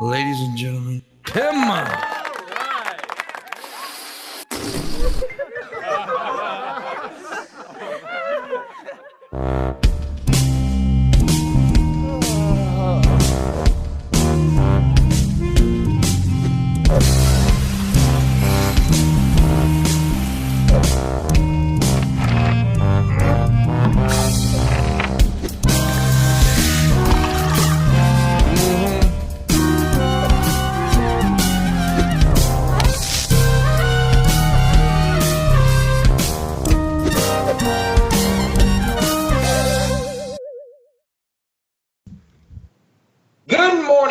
ladies and gentlemen, Pimpmunk.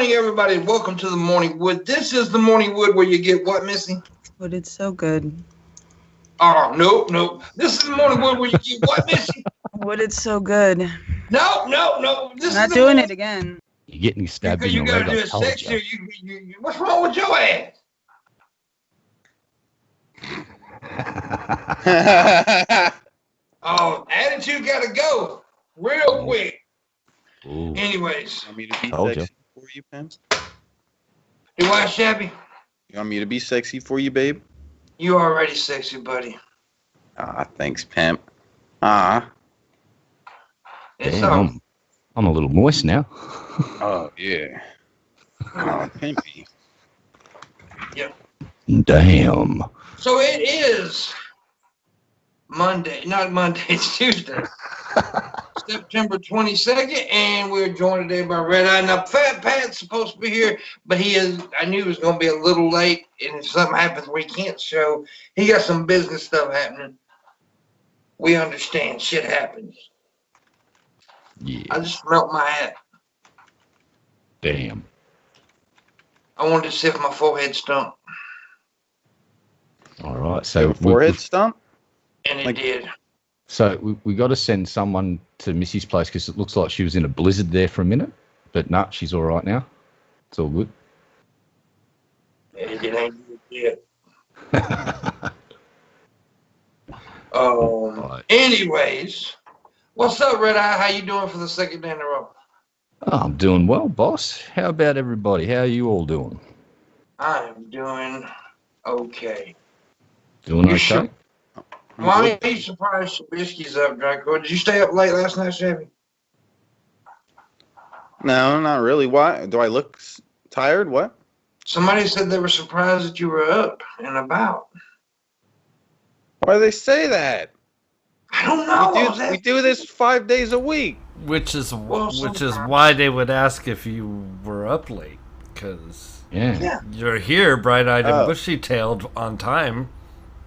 Everybody, welcome to the Morning Wood. This is the Morning Wood where you get what, Missy? But it's so good. Oh, no. This is the Morning Wood where you get what, Missy? What it's so good. No. This I'm not doing it again. You're getting stabbed in the leg. You gotta do it sexy. What's wrong with your ass? Oh, attitude gotta go real quick. Ooh. Anyways. You want me to be sexy for you, Pam? Do I, Shabby? You want me to be sexy for you, babe? You already sexy, buddy. Thanks, Pimp. It's I'm a little moist now. Oh, yeah. Pimpy. Yep. Damn. So it is Monday. Not Monday, it's Tuesday. September 22nd, and we're joined today by Red Eye. Now, Fat Pat's supposed to be here, but I knew he was going to be a little late, and if something happens where he can't show, he got some business stuff happening. We understand. Shit happens. Yeah. I just smelt my hat. Damn. I wanted to see if my forehead stunk. All right. So forehead stump? And it did. So we got to send someone to Missy's place because it looks like she was in a blizzard there for a minute. But nah, she's all right now. It's all good. It ain't good yet. Anyways, what's up, Red Eye? How you doing for the second day in a row? Oh, I'm doing well, boss. How about everybody? How are you all doing? I am doing okay. Doing okay? Sure? Why are you surprised Shabisky's up, Draco? Did you stay up late last night, Shabby? No, not really. Why? Do I look tired? What? Somebody said they were surprised that you were up and about. Why do they say that? I don't know. We do this 5 days a week. Which is why they would ask if you were up late, because you're here bright-eyed and bushy-tailed on time,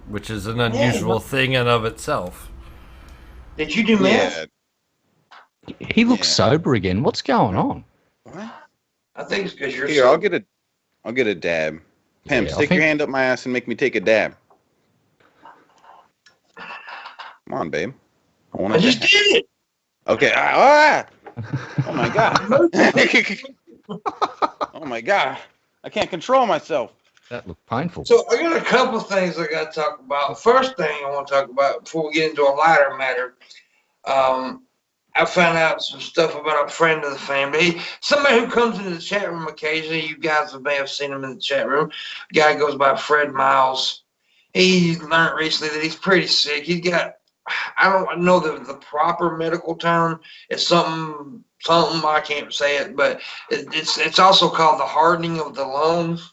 which is an unusual thing in of itself. Did you do math? He looks sober again. What's going on? What? I think it's because you're here. sober. I'll get a dab. Pimp, stick your hand up my ass and make me take a dab. Come on, babe. I just did it. Okay. Oh my god. Oh my god. I can't control myself. That looked painful. So I got a couple things I got to talk about. First thing I want to talk about before we get into a lighter matter, I found out some stuff about a friend of the family. Somebody who comes into the chat room occasionally. You guys may have seen him in the chat room. A guy goes by Fred Miles. He learned recently that he's pretty sick. He's got, I don't know the proper medical term. It's something I can't say it, but it's also called the hardening of the lungs.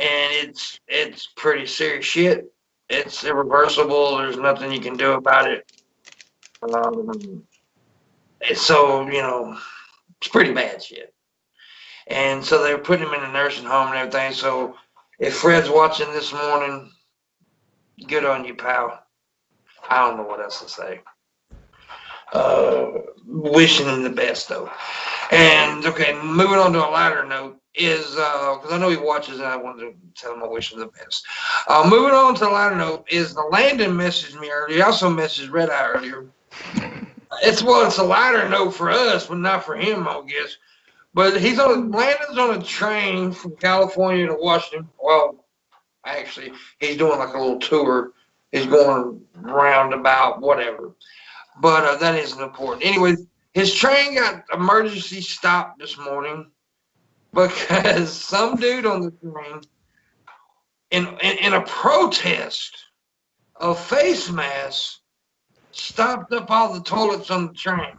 And it's pretty serious shit. It's irreversible. There's nothing you can do about it. So, it's pretty bad shit. And so they were putting him in a nursing home and everything. So if Fred's watching this morning, good on you, pal. I don't know what else to say. Wishing him the best, though. And, okay, moving on to a lighter note. Because I know he watches and I wanted to tell him I wish him the best. Moving on to the lighter note is the Landon messaged me earlier. He also messaged Red Eye earlier. It's a lighter note for us, but not for him, I guess. But Landon's on a train from California to Washington. Well, actually, he's doing like a little tour. He's going roundabout, whatever. But that isn't important. Anyways, his train got emergency stopped this morning. because some dude on the train, in a protest of face masks, stopped up all the toilets on the train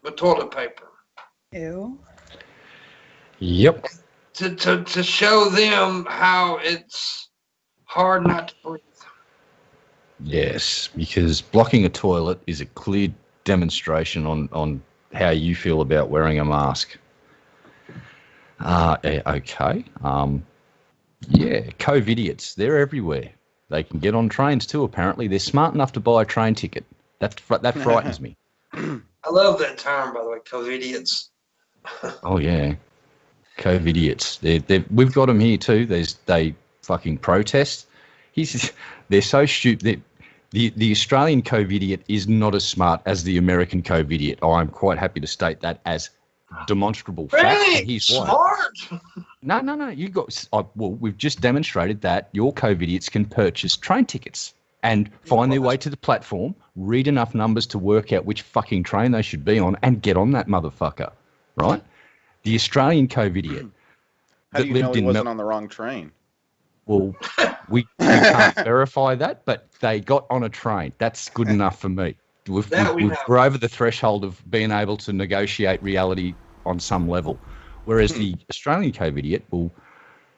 with toilet paper. Ew. Yep. To show them how it's hard not to breathe. Yes, because blocking a toilet is a clear demonstration on how you feel about wearing a mask. Okay. Yeah, COVIDiots, they're everywhere. They can get on trains too, apparently. They're smart enough to buy a train ticket. That frightens me. I love that term, by the way, COVIDiots. Oh, yeah. COVIDiots. We've got them here too. They fucking protest. They're so stupid. The Australian COVIDiot is not as smart as the American COVIDiot. I'm quite happy to state that as demonstrable fact. Really? And he's Smart? No. We've just demonstrated that your COVIDiots can purchase train tickets and find their way to the platform, read enough numbers to work out which fucking train they should be on, and get on that motherfucker, right? The Australian COVIDiot. How do you know he wasn't on the wrong train? Well, we can't verify that, but they got on a train. That's good enough for me. We're over the threshold of being able to negotiate reality on some level. Whereas the Australian COVIDiot, well,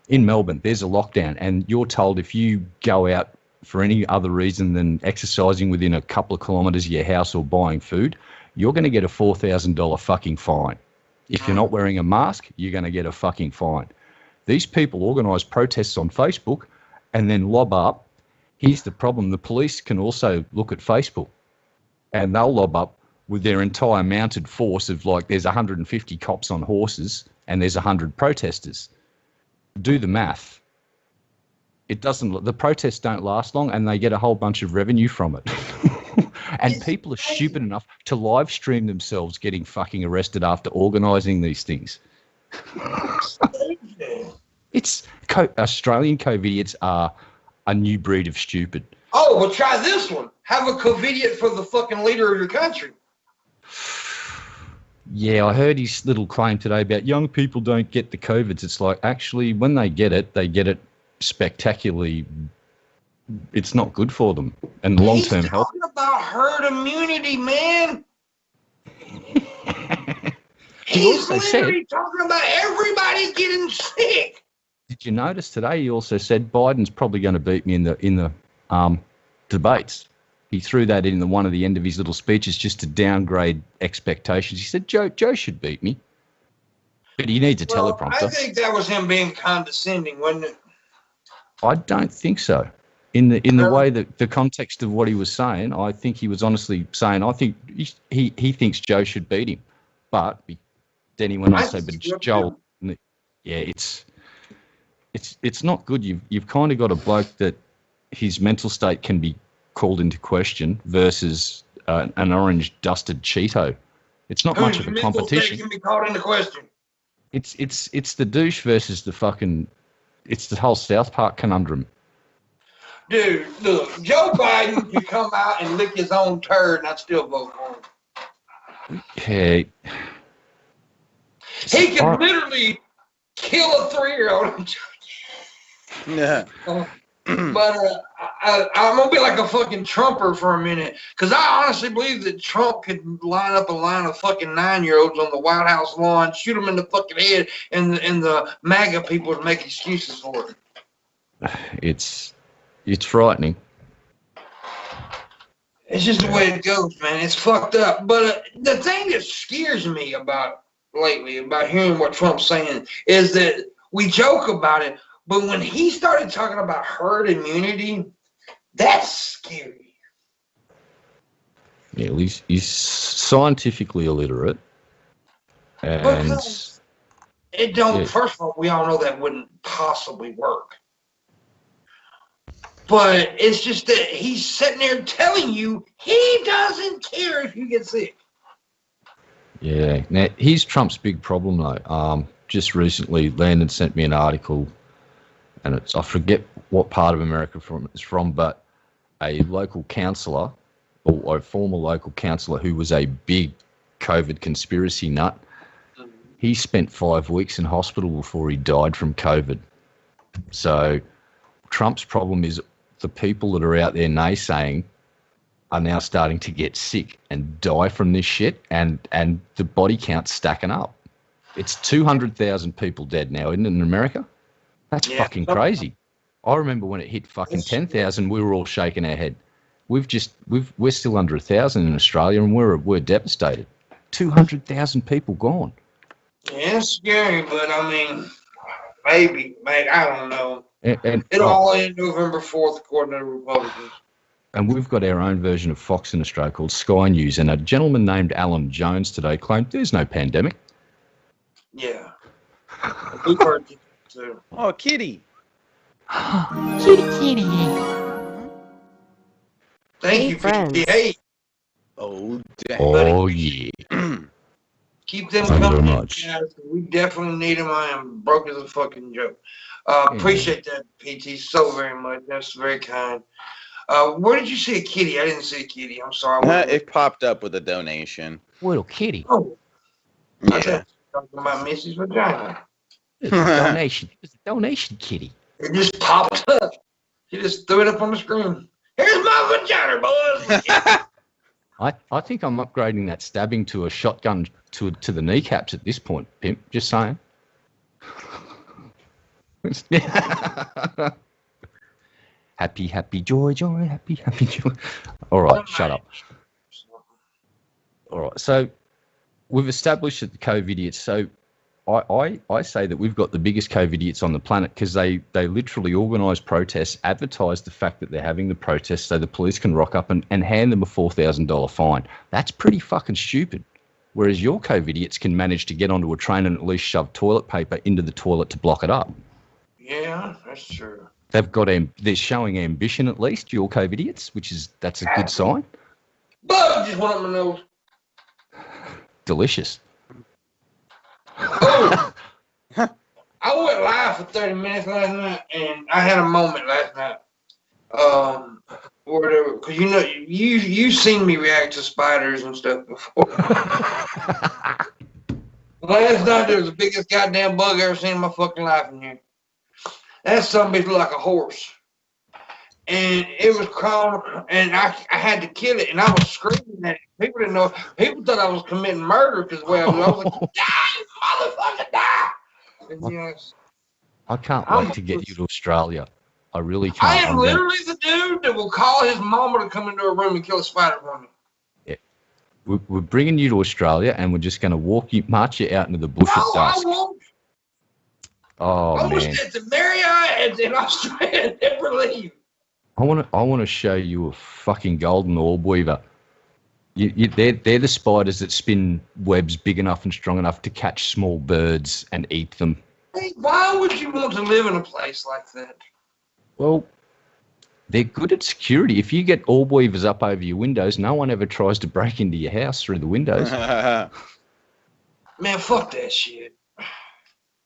in Melbourne, there's a lockdown, and you're told if you go out for any other reason than exercising within a couple of kilometres of your house or buying food, you're going to get a $4,000 fucking fine. If you're not wearing a mask, you're going to get a fucking fine. These people organise protests on Facebook and then lob up. Here's the problem. The police can also look at Facebook and they'll lob up with their entire mounted force of there's 150 cops on horses and there's 100 protesters. Do the math. The protests don't last long and they get a whole bunch of revenue from it. And people are stupid enough to live stream themselves getting fucking arrested after organising these things. Australian COVIDiots are a new breed of stupid. Oh, well, try this one. Have a COVIDiot for the fucking leader of your country. Yeah, I heard his little claim today about young people don't get the COVIDs. It's like, actually, when they get it spectacularly. It's not good for them. And long-term health. He's talking about herd immunity, man. He's literally talking about everybody getting sick. Did you notice today he also said Biden's probably going to beat me in the debates? He threw that in one of the end of his little speeches just to downgrade expectations. He said Joe should beat me. But he needs a teleprompter. I think that was him being condescending, wasn't it? I don't think so. In the way that the context of what he was saying, I think he was honestly saying, I think he thinks Joe should beat him. But then he went on to say, but Joel, yeah, it's not good. You've kind of got a bloke that his mental state can be called into question versus an orange dusted Cheeto. It's not much of a competition. Can be called into question. It's the douche versus it's the whole South Park conundrum. Dude, look, Joe Biden could come out and lick his own turd and I'd still vote for him. Okay. He can literally kill a 3-year-old. Yeah. But I'm going to be like a fucking Trumper for a minute. Because I honestly believe that Trump could line up a line of fucking 9-year-olds on the White House lawn, shoot them in the fucking head, and the MAGA people would make excuses for it. It's frightening. It's just the way it goes, man. It's fucked up. But the thing that scares me about hearing what Trump's saying is that we joke about it, but when he started talking about herd immunity, that's scary. Yeah, he's scientifically illiterate. And because it don't. Yeah. First of all, we all know that wouldn't possibly work. But it's just that he's sitting there telling you he doesn't care if you get sick. Yeah. Now, here's Trump's big problem, though. Just recently, Landon sent me an article, and I forget what part of America it's from, but a local councillor, or a former local councillor who was a big COVID conspiracy nut, he spent 5 weeks in hospital before he died from COVID. So Trump's problem is the people that are out there naysaying are now starting to get sick and die from this shit, and the body count's stacking up. It's 200,000 people dead now, isn't it, in America? That's fucking crazy. I remember when it hit fucking 10,000, we were all shaking our head. We're still under 1,000 in Australia, and we're devastated. 200,000 people gone. Yeah, it's scary, but I mean, maybe, I don't know. It'll all end November 4th, according to the Republicans. And we've got our own version of Fox in Australia called Sky News, and a gentleman named Alan Jones today claimed there's no pandemic. Yeah. We've heard it too. Oh, kitty. Kitty. Thank you, PTA. Oh, damn. Oh, yeah. Keep them Thank you coming very in, much. guys. We definitely need them. I am broke as a fucking joke. Appreciate that, PT, so very much. That's very kind. Where did you see a kitty? I didn't see a kitty. I'm sorry. It popped up with a donation. Little kitty. Oh. I thought you Yeah. were talking about Missy's vagina. It's a donation. It's a donation kitty. It just popped up. He just threw it up on the screen. Here's my vagina, boys. I think I'm upgrading that stabbing to a shotgun to the kneecaps at this point, Pimp. Just saying. Happy, joy, happy, joy. All right, shut up. All right, so we've established that the COVIDiots. So I say that we've got the biggest COVIDiots on the planet because they literally organise protests, advertise the fact that they're having the protests so the police can rock up and hand them a $4,000 fine. That's pretty fucking stupid. Whereas your COVIDiots can manage to get onto a train and at least shove toilet paper into the toilet to block it up. Yeah, that's true. They're showing ambition at least, your COVIDiots, that's a good sign. Bug just went up my nose. Delicious. Oh, I went live for 30 minutes last night, and I had a moment last night. Or whatever, because you know you've seen me react to spiders and stuff before. Last night there was the biggest goddamn bug I ever seen in my fucking life in here. That something looked like a horse, and it was crawling, and I had to kill it, and I was screaming at it. People didn't know. People thought I was committing murder because I was like, "Die, motherfucker, die!" And, yes, I can't wait to get you to Australia. I really can't. I am literally the dude that will call his mama to come into a room and kill a spider for me. Yeah. We're bringing you to Australia, and we're just going to march you out into the bush at dusk. I won't. Oh, I man. was at the Marriott in Australia and never leave. I want to show you a fucking golden orb weaver. They're the spiders that spin webs big enough and strong enough to catch small birds and eat them. Hey, why would you want to live in a place like that? Well, they're good at security. If you get orb weavers up over your windows, no one ever tries to break into your house through the windows. Man, fuck that shit.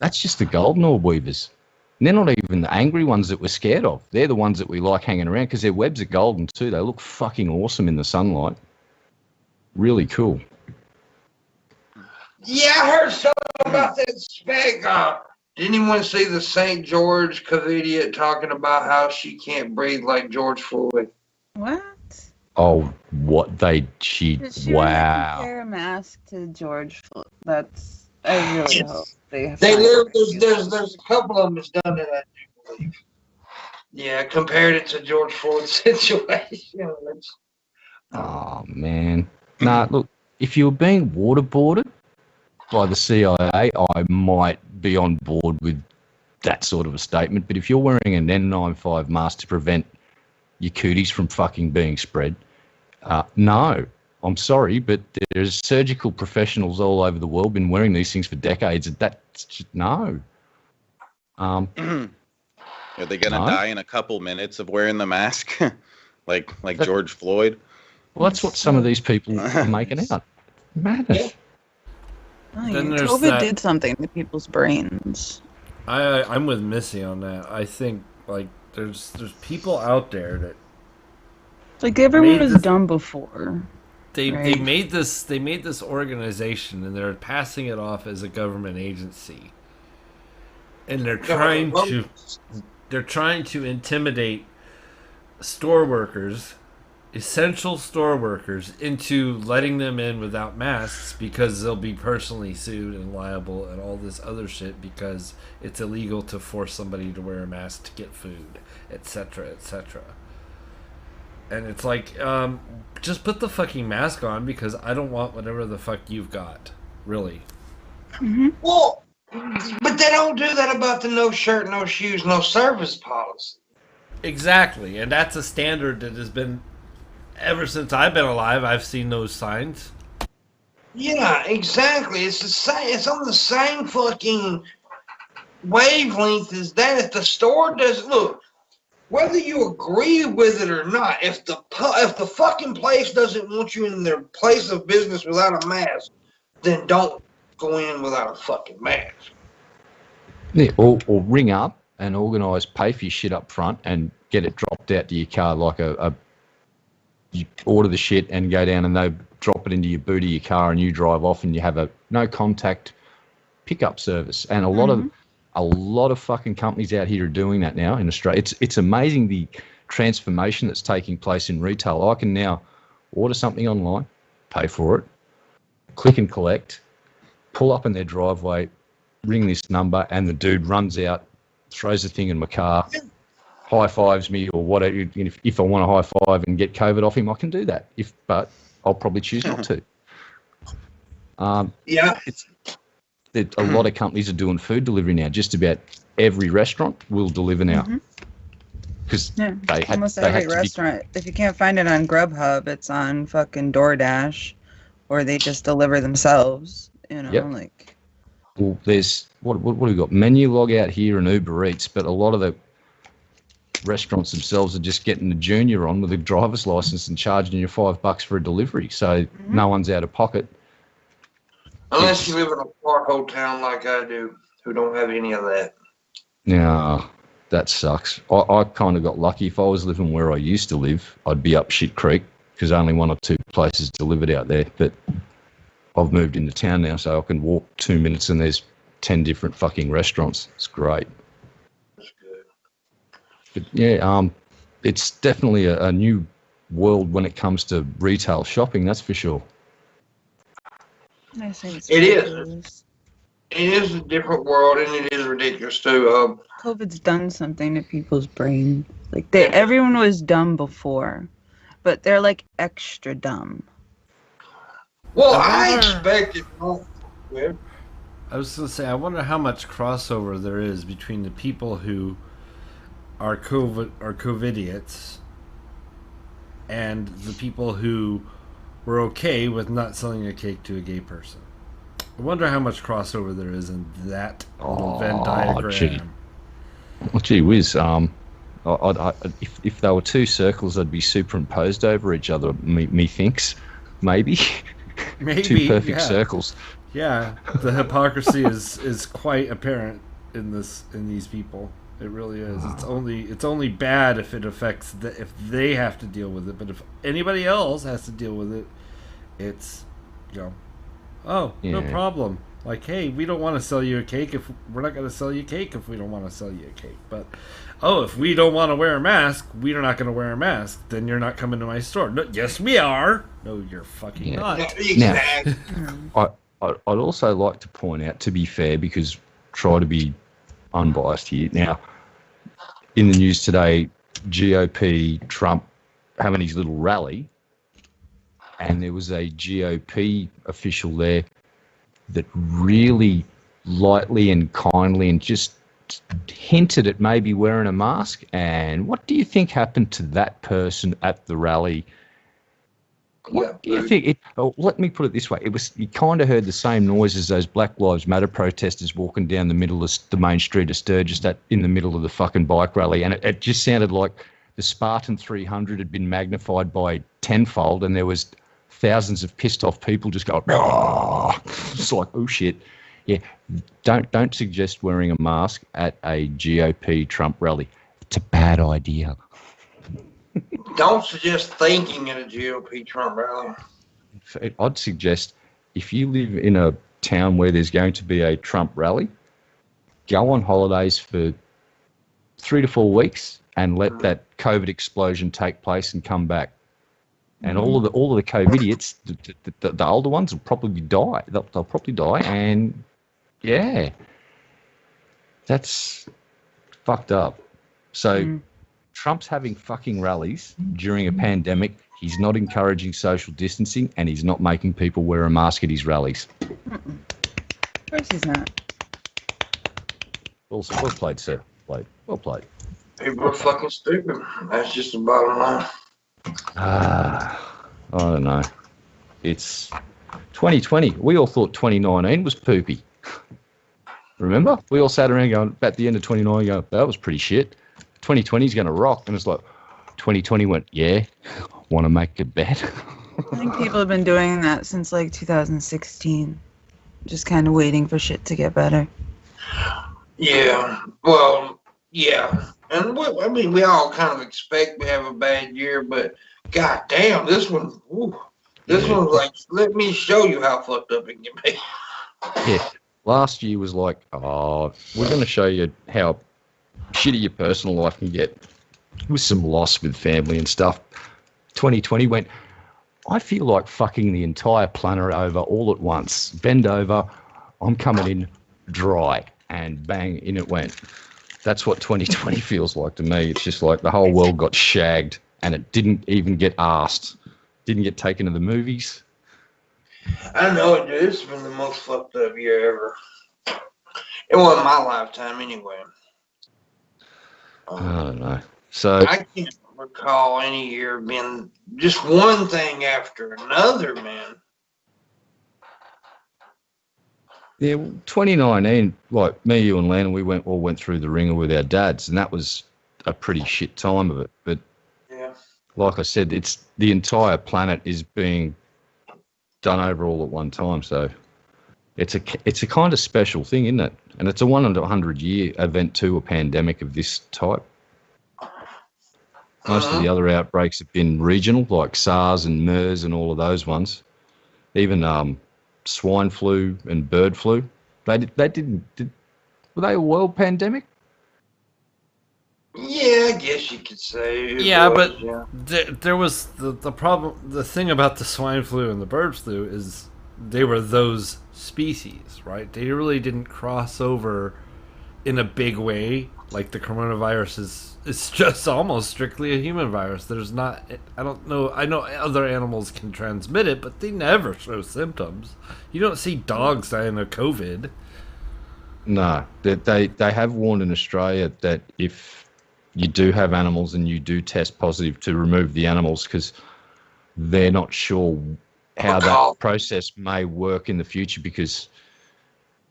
That's just the golden orb weavers. And they're not even the angry ones that we're scared of. They're the ones that we like hanging around because their webs are golden too. They look fucking awesome in the sunlight. Really cool. Yeah, I heard something about that spec. Did anyone see the St. George Covidiot talking about how she can't breathe like George Floyd? What? Oh, what She wow. compare a mask to George Floyd. That's, I really hope they there's a couple of them that's done that, I do believe. Yeah, compared it to George Floyd's situation. Oh, man. Nah, look, if you were being waterboarded by the CIA, I might be on board with that sort of a statement. But if you're wearing an N95 mask to prevent your cooties from fucking being spread, no. I'm sorry, but there's surgical professionals all over the world been wearing these things for decades. That's just, no. Are they gonna die in a couple minutes of wearing the mask, like George Floyd? Well, that's what some of these people are making out. Madness. COVID did something to people's brains. I'm with Missy on that. I think like there's people out there that like everyone was dumb before. They made this organization, and they're passing it off as a government agency, and they're trying to intimidate store workers, essential store workers, into letting them in without masks because they'll be personally sued and liable and all this other shit because it's illegal to force somebody to wear a mask to get food, etc., etc. And it's like, just put the fucking mask on because I don't want whatever the fuck you've got. Really. Mm-hmm. Well, but they don't do that about the no shirt, no shoes, no service policy. Exactly. And that's a standard that has been, ever since I've been alive, I've seen those signs. Yeah, exactly. It's the same. It's on the same fucking wavelength as that. If the store does, look, whether you agree with it or not, if the fucking place doesn't want you in their place of business without a mask, then don't go in without a fucking mask. Yeah, or ring up and organise, pay for your shit up front and get it dropped out to your car like you order the shit and go down and they drop it into your boot of your car and you drive off and you have a no contact pickup service. And a lot of fucking companies out here are doing that now in Australia. It's amazing the transformation that's taking place in retail. I can now order something online, pay for it, click and collect, pull up in their driveway, ring this number, and the dude runs out, throws the thing in my car, high fives me or whatever. If I want a high five and get COVID off him, I can do that. But I'll probably choose not to. A lot of companies are doing food delivery now. Just about every restaurant will deliver now. Because almost every restaurant. If you can't find it on Grubhub, it's on fucking DoorDash, or they just deliver themselves. You know, like. Well, there's what have we got? Menu Log out here and Uber Eats, but a lot of the restaurants themselves are just getting the junior on with a driver's license and charging you $5 for a delivery. So no one's out of pocket. Unless you live in a poor whole town like I do, who don't have any of that. No, that sucks. I kind of got lucky. If I was living where I used to live, I'd be up shit creek because only one or two places delivered out there. But I've moved into town now, so I can walk 2 minutes and there's 10 different fucking restaurants. It's great. That's good. But yeah, it's definitely a new world when it comes to retail shopping, that's for sure. I think it is. It is a different world, and it is ridiculous too. COVID's done something to people's brain. Like everyone was dumb before, but they're like extra dumb. Well, I expected. I was going to say, I wonder how much crossover there is between the people who are COVIDiots and the people who were okay with not selling a cake to a gay person. I wonder how much crossover there is in that little Venn diagram. Gee whiz. If there were two circles, they'd be superimposed over each other, me thinks. Maybe. Two perfect circles. Yeah, the hypocrisy is quite apparent in these people. It really is. It's only bad if it affects if they have to deal with it. But if anybody else has to deal with it, it's no problem. Like, hey, we don't want to sell you a cake if we're not going to sell you a cake if we don't want to sell you a cake. But if we don't want to wear a mask, we're not going to wear a mask. Then you're not coming to my store. No, yes, we are. No, you're fucking not. Exactly. Now, I'd also like to point out, to be fair, because try to be unbiased here. Now, in the news today, GOP Trump having his little rally, and there was a GOP official there that really lightly and kindly and just hinted at maybe wearing a mask. And what do you think happened to that person at the rally? What do you think? Let me put it this way. You kind of heard the same noise as those Black Lives Matter protesters walking down the middle of the main street of Sturgis in the middle of the fucking bike rally. And it just sounded like the Spartan 300 had been magnified by tenfold and there was thousands of pissed off people just going, oh, it's like, oh shit. Yeah, don't suggest wearing a mask at a GOP Trump rally. It's a bad idea. Don't suggest thinking at a GOP Trump rally. I'd suggest if you live in a town where there's going to be a Trump rally, go on holidays for 3 to 4 weeks and let that COVID explosion take place and come back. And all of the COVID idiots, the older ones will probably die. They'll probably die, and yeah, that's fucked up. So Trump's having fucking rallies during a pandemic. He's not encouraging social distancing, and he's not making people wear a mask at his rallies. Of course he's not. Well played, sir. Well played. People are fucking stupid. That's just the bottom line. I don't know. It's 2020. We all thought 2019 was poopy. Remember? We all sat around going, at the end of 2019, going, that was pretty shit. 2020 is going to rock. And it's like, 2020 went, yeah, want to make a bet? I think people have been doing that since like 2016. Just kind of waiting for shit to get better. Yeah. Well, yeah. And we all kind of expect we have a bad year, but god damn, this one, one's like, let me show you how fucked up it can be. Yeah. Last year was like, we're going to show you how shitty your personal life can get with some loss with family and stuff. 2020 went, I feel like fucking the entire planet over all at once. Bend over, I'm coming in dry, and bang, in it went. That's what 2020 feels like to me. It's just like the whole world got shagged, and it didn't even get asked. Didn't get taken to the movies. I know it, dude. It's been the most fucked up year ever. It wasn't my lifetime anyway. I don't know. So I can't recall any year being just one thing after another, man. Yeah, 2019, like me, you, and Landon, we all went through the ringer with our dads, and that was a pretty shit time of it. But yeah, like I said, it's the entire planet is being done over all at one time. So it's a kind of special thing, isn't it? And it's a 1 in 100 year event too, a pandemic of this type. Most of the other outbreaks have been regional, like SARS and MERS and all of those ones. Even swine flu and bird flu. Were they a world pandemic? Yeah, I guess you could say. There was the problem. The thing about the swine flu and the bird flu is they were those species, right? They really didn't cross over in a big way. Like the coronavirus it's just almost strictly a human virus. There's not. I don't know. I know other animals can transmit it, but they never show symptoms. You don't see dogs dying of COVID. No, they have warned in Australia that if you do have animals and you do test positive, to remove the animals, because they're not sure how that process may work in the future, because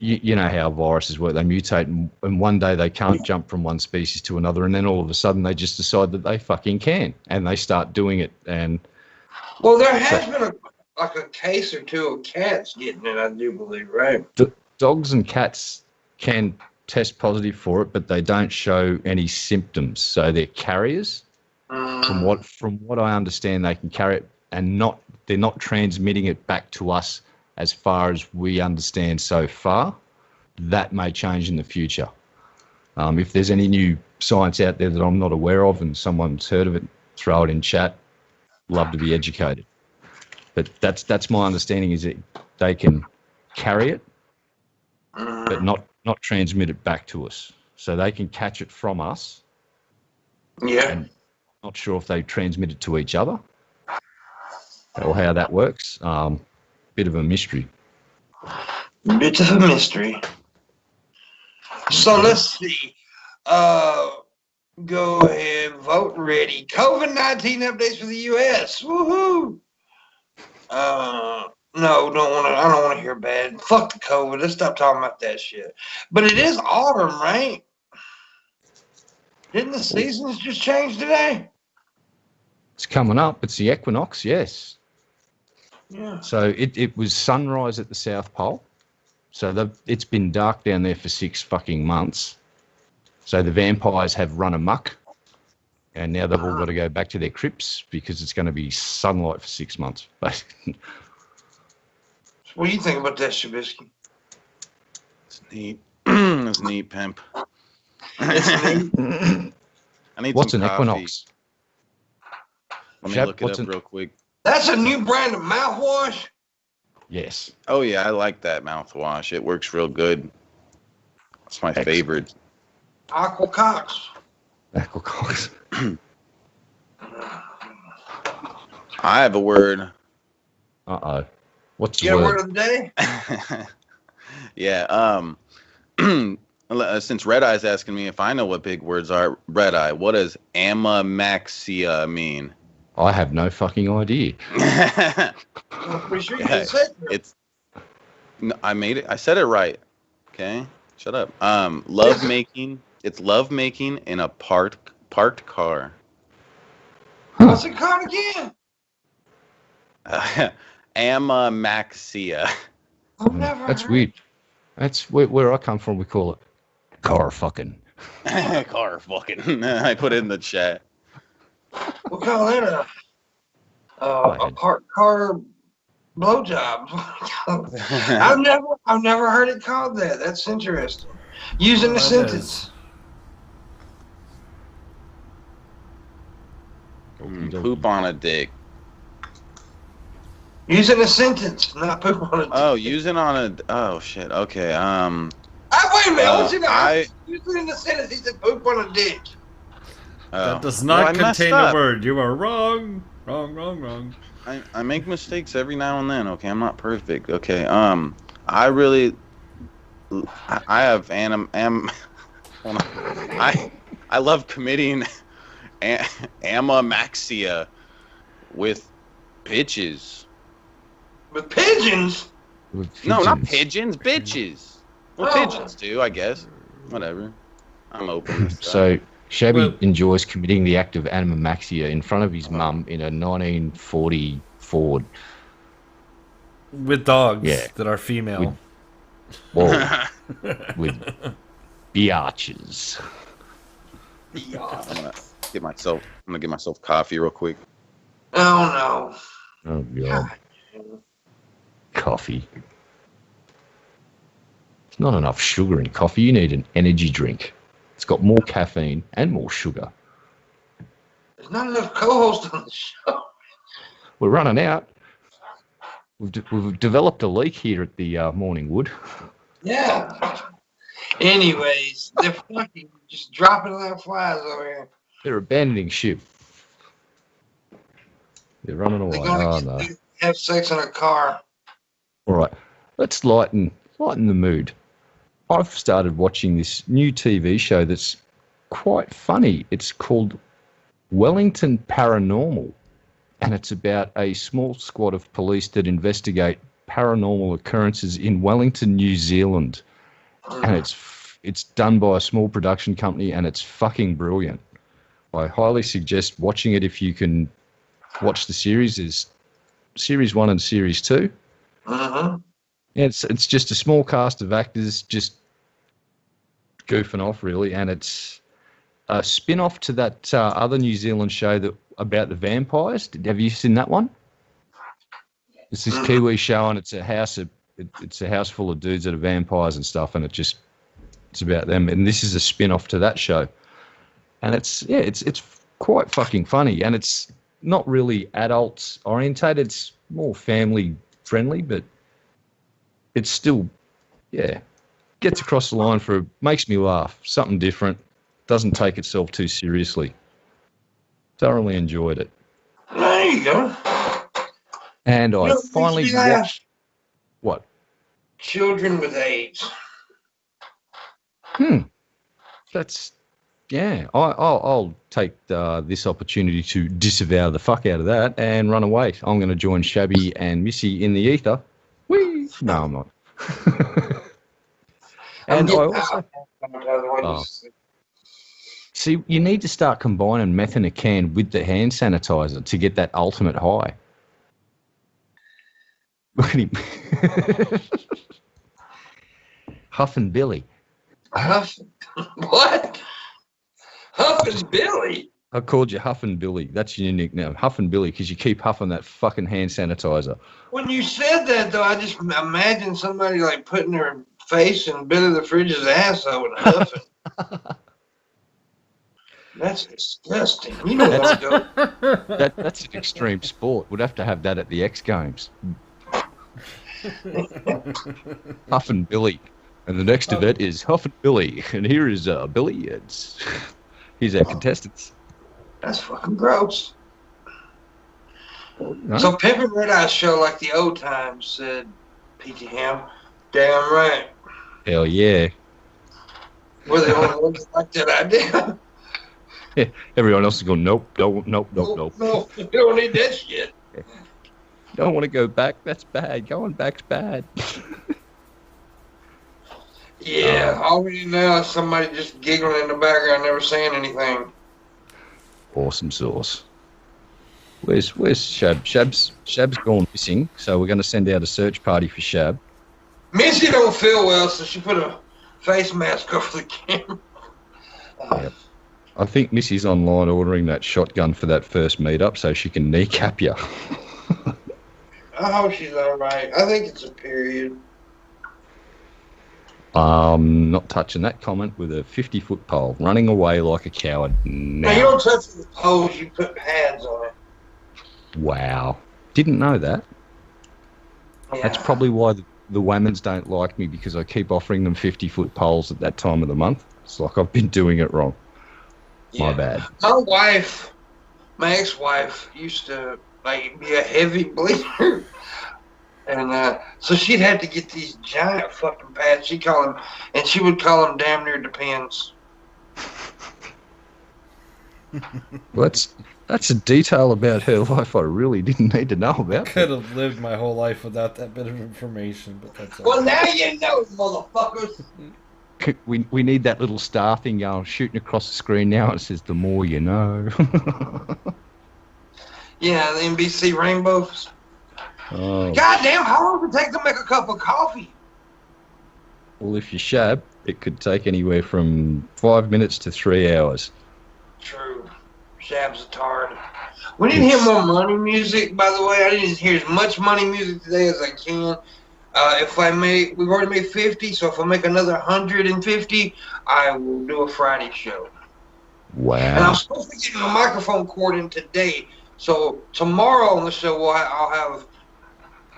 you know how viruses work. They mutate, and one day they can't jump from one species to another, and then all of a sudden they just decide that they fucking can, and they start doing it. And well, there has been a case or two of cats getting it, I do believe, right? Dogs and cats can test positive for it, but they don't show any symptoms, so they're carriers. From what I understand, they can carry it, and they're not transmitting it back to us. As far as we understand so far, that may change in the future. If there's any new science out there that I'm not aware of and someone's heard of it, throw it in chat. Love to be educated. But that's my understanding, is that they can carry it, but not transmit it back to us. So they can catch it from us. Yeah. And not sure if they transmit it to each other or how that works. Bit of a mystery. Bit of a mystery. So let's see. Go ahead, vote ready. COVID-19 updates for the U.S. Woohoo! No, I don't want to hear bad. Fuck the COVID. Let's stop talking about that shit. But it is autumn, right? Didn't the seasons just change today? It's coming up. It's the equinox, yes. Yeah. So it was sunrise at the South Pole. So it's been dark down there for 6 fucking months. So the vampires have run amok. And now they've all got to go back to their crypts because it's going to be sunlight for 6 months. But What do you think about that, Shabisky? It's neat. It's neat, pimp. It's neat. I need What's some an coffee. Equinox? Let me look it up real quick. That's a new brand of mouthwash? Yes. Oh, yeah, I like that mouthwash. It works real good. It's my favorite. Aqua Cox. Aqua Cox. I have a word. Uh-oh. What's You the got a word? word of the day? Yeah, since Red Eye's asking me if I know what big words are, Red Eye, what does amamaxia mean? I have no fucking idea. I'm pretty sure you didn't say it. I made it. I said it right. Okay, shut up. Love making. It's love making in a parked car. What's it called again? Amamaxia. I've never That's heard. weird. That's where I come from. We call it car fucking. Car fucking. I put it in the chat. We'll call it a parked car blowjob. I've never heard it called that. That's interesting. Using the sentence. Poop on a dick. Using a sentence, not poop on a dick. Oh, using on a. Oh shit. Okay. Wait a minute. Using in the sentence, he said poop on a dick. That does not contain a word. You are wrong. Wrong. I make mistakes every now and then. Okay, I'm not perfect. Okay. I really. I have I love committing amamaxia with bitches. With pigeons? No, not pigeons. Bitches. Well, pigeons too, I guess. Whatever. I'm open. So Shabby enjoys committing the act of amamaxia in front of his mum in a 1940 Ford. With dogs that are female. With biatches. I'm gonna get myself coffee real quick. Oh no. Oh god. Coffee. There's not enough sugar in coffee. You need an energy drink. It's got more caffeine and more sugar. There's not enough co-hosts on the show. We're running out. We've developed a leak here at the Morning Wood. Yeah. Anyways, they're fucking just dropping like flies over here. They're abandoning ship. They're running away. Oh no. Have sex in a car. All right, let's lighten the mood. I've started watching this new TV show that's quite funny. It's called Wellington Paranormal, and it's about a small squad of police that investigate paranormal occurrences in Wellington, New Zealand. And it's done by a small production company, and it's fucking brilliant. I highly suggest watching it if you can watch the series. Is Series 1 and Series 2. It's just a small cast of actors just goofing off, really, and it's a spin-off to that other New Zealand show about the vampires. Have you seen that one? It's this Kiwi show, and it's a house full of dudes that are vampires and stuff, and it's about them. And this is a spin-off to that show, and it's quite fucking funny, and it's not really adult orientated. It's more family friendly, but it's still, gets across the line makes me laugh. Something different. Doesn't take itself too seriously. Thoroughly enjoyed it. There you go. And I finally watched. What? Children with AIDS. That's, I'll take this opportunity to disavow the fuck out of that and run away. I'm going to join Shabby and Missy in the ether. Whee! No, I'm not. And I also... See, you need to start combining meth in a can with the hand sanitizer to get that ultimate high. Look at him. Huffing Billy. What? Huffing Billy? I called you Huff and Billy. That's your nickname, Huff and Billy, because you keep huffing that fucking hand sanitizer. When you said that, though, I just imagined somebody like putting their face in Billy the Fridge's asshole and huffing. That's disgusting. You don't want to go. That's an extreme sport. We'd have to have that at the X Games. Huff and Billy. And the next event is Huff and Billy. And here is Billy. He's our contestants. That's fucking gross. No. So Pimpin' Red Eye show like the old times, said P.T. Ham. Damn right. Hell yeah. We're the only ones that like that idea. Yeah, everyone else is going, nope. No, you don't need that shit. Don't want to go back. That's bad. Going back's bad. Yeah, all we need now is somebody just giggling in the background, never saying anything. Awesome sauce. Where's Shab? Shab's gone missing, so we're going to send out a search party for Shab. Missy don't feel well, so she put a face mask over the camera. Yep. I think Missy's online ordering that shotgun for that first meetup so she can kneecap you. I hope she's all right. I think it's a period. Not touching that comment with a 50-foot pole, running away like a coward. No, you don't touch the poles, you put pads on it. Wow. Didn't know that. Yeah. That's probably why the women's don't like me, because I keep offering them 50-foot poles at that time of the month. It's like I've been doing it wrong. Yeah. My bad. My ex-wife used to be a heavy bleeder. And so she'd have to get these giant fucking pads. She would call them damn near Depends. Well, that's a detail about her life I really didn't need to know about. I could have lived my whole life without that bit of information, but that's well, now you know, motherfuckers. We need that little star thing going, shooting across the screen now. It says, the more you know. Yeah, the NBC rainbows. Oh. God damn, how long would it take to make a cup of coffee? Well, if you Shab, it could take anywhere from 5 minutes to 3 hours. True. Shab's a tard. We need to hear more money music, by the way. I didn't hear as much money music today as I can. We've already made 50, so if I make another 150, I will do a Friday show. Wow. And I'm supposed to be getting a microphone cord in today, so tomorrow on the show I'll have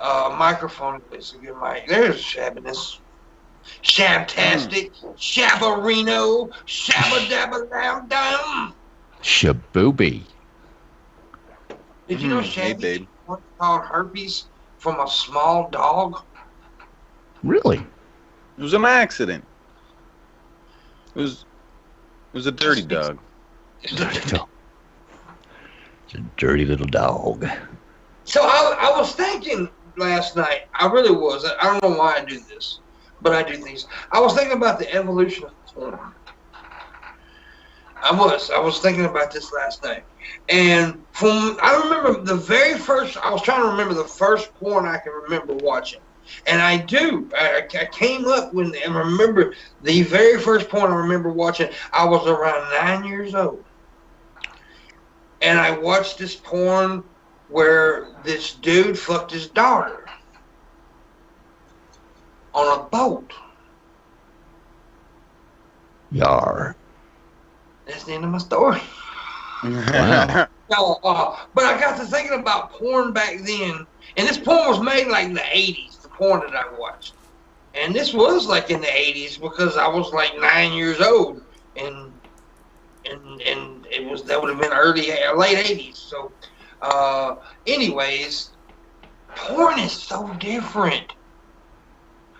a microphone. It's a good mic. There's shabbiness. Shabtastic. Shabarino. Shabba-dabba-dam-dam. Shabooby. Did you know Shabby called herpes from a small dog? Really? It was an accident. It was a dirty dog. It's a dirty little dog. So I was thinking last night, I really was. I don't know why I do this, but I do things. I was thinking about the evolution of porn. I was thinking about this last night. And I remember I was trying to remember the first porn I can remember watching. And I do. I came up and remember the very first porn I remember watching. I was around 9 years old. And I watched this porn where this dude fucked his daughter on a boat. Yar. That's the end of my story. Wow. But I got to thinking about porn back then, and this porn was made like in the 80s, the porn that I watched. And this was like in the 80s because I was like 9 years old, and that would have been late 80s. So, anyways, porn is so different.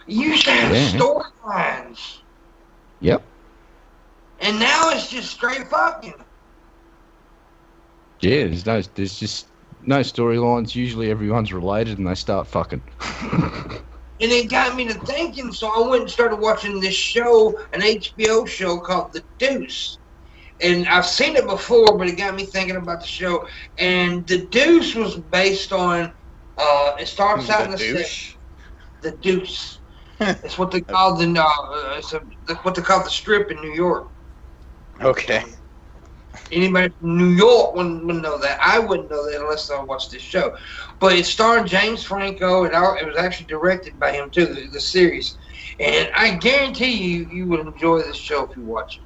You used to have storylines. Yep. And now it's just straight fucking. Yeah, there's just no storylines. Usually everyone's related and they start fucking. And it got me to thinking, so I went and started watching this show, an HBO show called The Deuce. And I've seen it before, but it got me thinking about the show. And The Deuce was based on, it starts out in the douche. The Deuce. It's what they call the Strip in New York. Okay. Anybody from New York wouldn't know that. I wouldn't know that unless I watched this show. But it starred James Franco, and it was actually directed by him too, the series. And I guarantee you would enjoy this show if you watch it.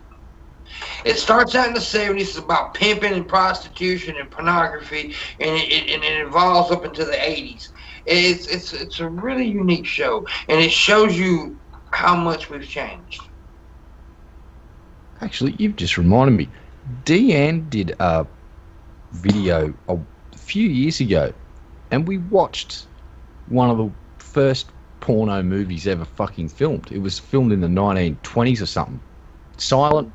It starts out in the 70s. It's about pimping and prostitution and pornography, and it evolves up into the 80s. It's a really unique show, and it shows you how much we've changed. Actually, you've just reminded me. Deanne did a video a few years ago, and we watched one of the first porno movies ever fucking filmed. It was filmed in the 1920s or something. Silent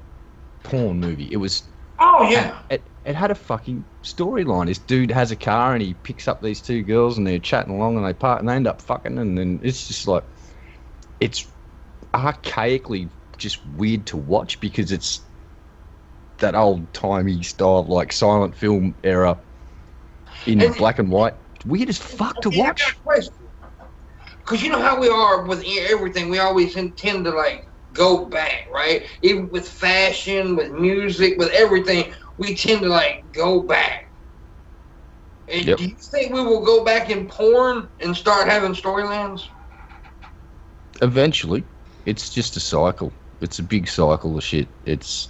porn movie. It was. Oh yeah. It had a fucking storyline. This dude has a car and he picks up these two girls and they're chatting along and they part and they end up fucking, and then it's just like, it's archaically just weird to watch because it's that old timey style of like silent film era in black and white. Weird as fuck to watch. Because you know how we are with everything. We always tend to like go back, right? Even with fashion, with music, with everything, we tend to like go back. And do you think we will go back in porn and start having storylines? Eventually. It's just a cycle. It's a big cycle of shit. It's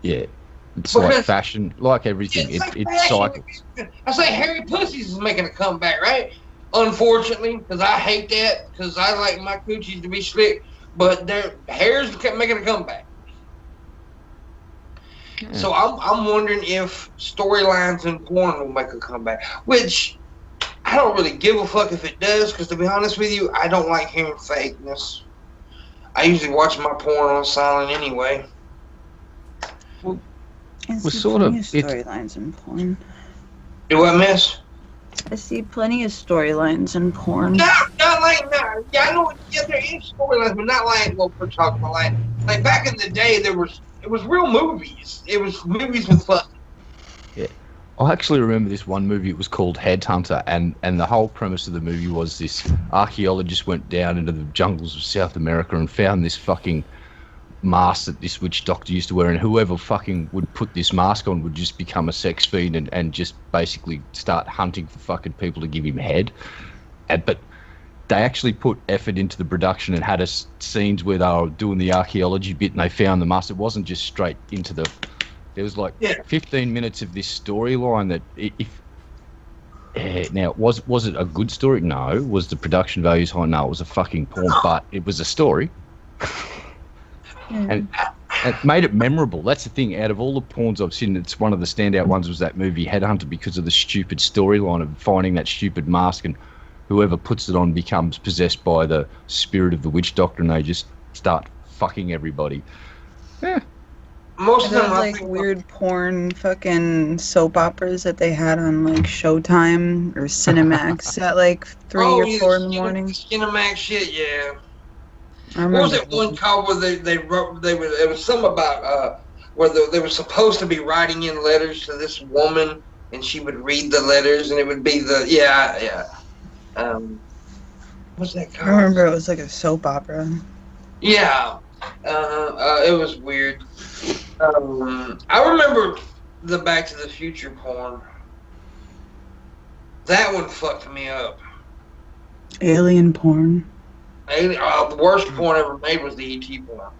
like fashion, like everything. It's cycles. I say Harry Pussies is making a comeback, right? Unfortunately, because I hate that, because I like my coochies to be slick, but their hair's making a comeback. Yeah. So I'm wondering if storylines in porn will make a comeback, which I don't really give a fuck if it does, because to be honest with you, I don't like hearing fakeness. I usually watch my porn on silent anyway. Well, sort of storylines in porn. Do what, miss? I see plenty of storylines in porn. No. Yeah, I know. Yeah, there is storylines, but not like what we're talking about. Like back in the day, it was real movies. It was movies with fun. Yeah, I actually remember this one movie. It was called Headhunter, and the whole premise of the movie was this archaeologist went down into the jungles of South America and found this fucking mask that this witch doctor used to wear, and whoever fucking would put this mask on would just become a sex fiend and just basically start hunting for fucking people to give him head. But they actually put effort into the production and had us scenes where they were doing the archaeology bit and they found the mask. It wasn't just straight into the... There was like 15 minutes of this storyline that now, was it a good story? No. Was the production values high? No, it was a fucking porn, but it was a story. And it made it memorable. That's the thing. Out of all the porns I've seen, it's one of the standout ones was that movie Headhunter, because of the stupid storyline of finding that stupid mask, and whoever puts it on becomes possessed by the spirit of the witch doctor, and they just start fucking everybody. Yeah. Most of them like weird porn fucking soap operas that they had on like Showtime or Cinemax at like 3 or 4 in the morning. Cinemax shit, yeah. What was that one called where they wrote? It was something about where they were supposed to be writing in letters to this woman, and she would read the letters, and it would be the what's that called? I remember it was like a soap opera. Yeah, it was weird. I remember the Back to the Future porn. That one fucked me up. Alien porn. The worst porn ever made was the E.T. porn.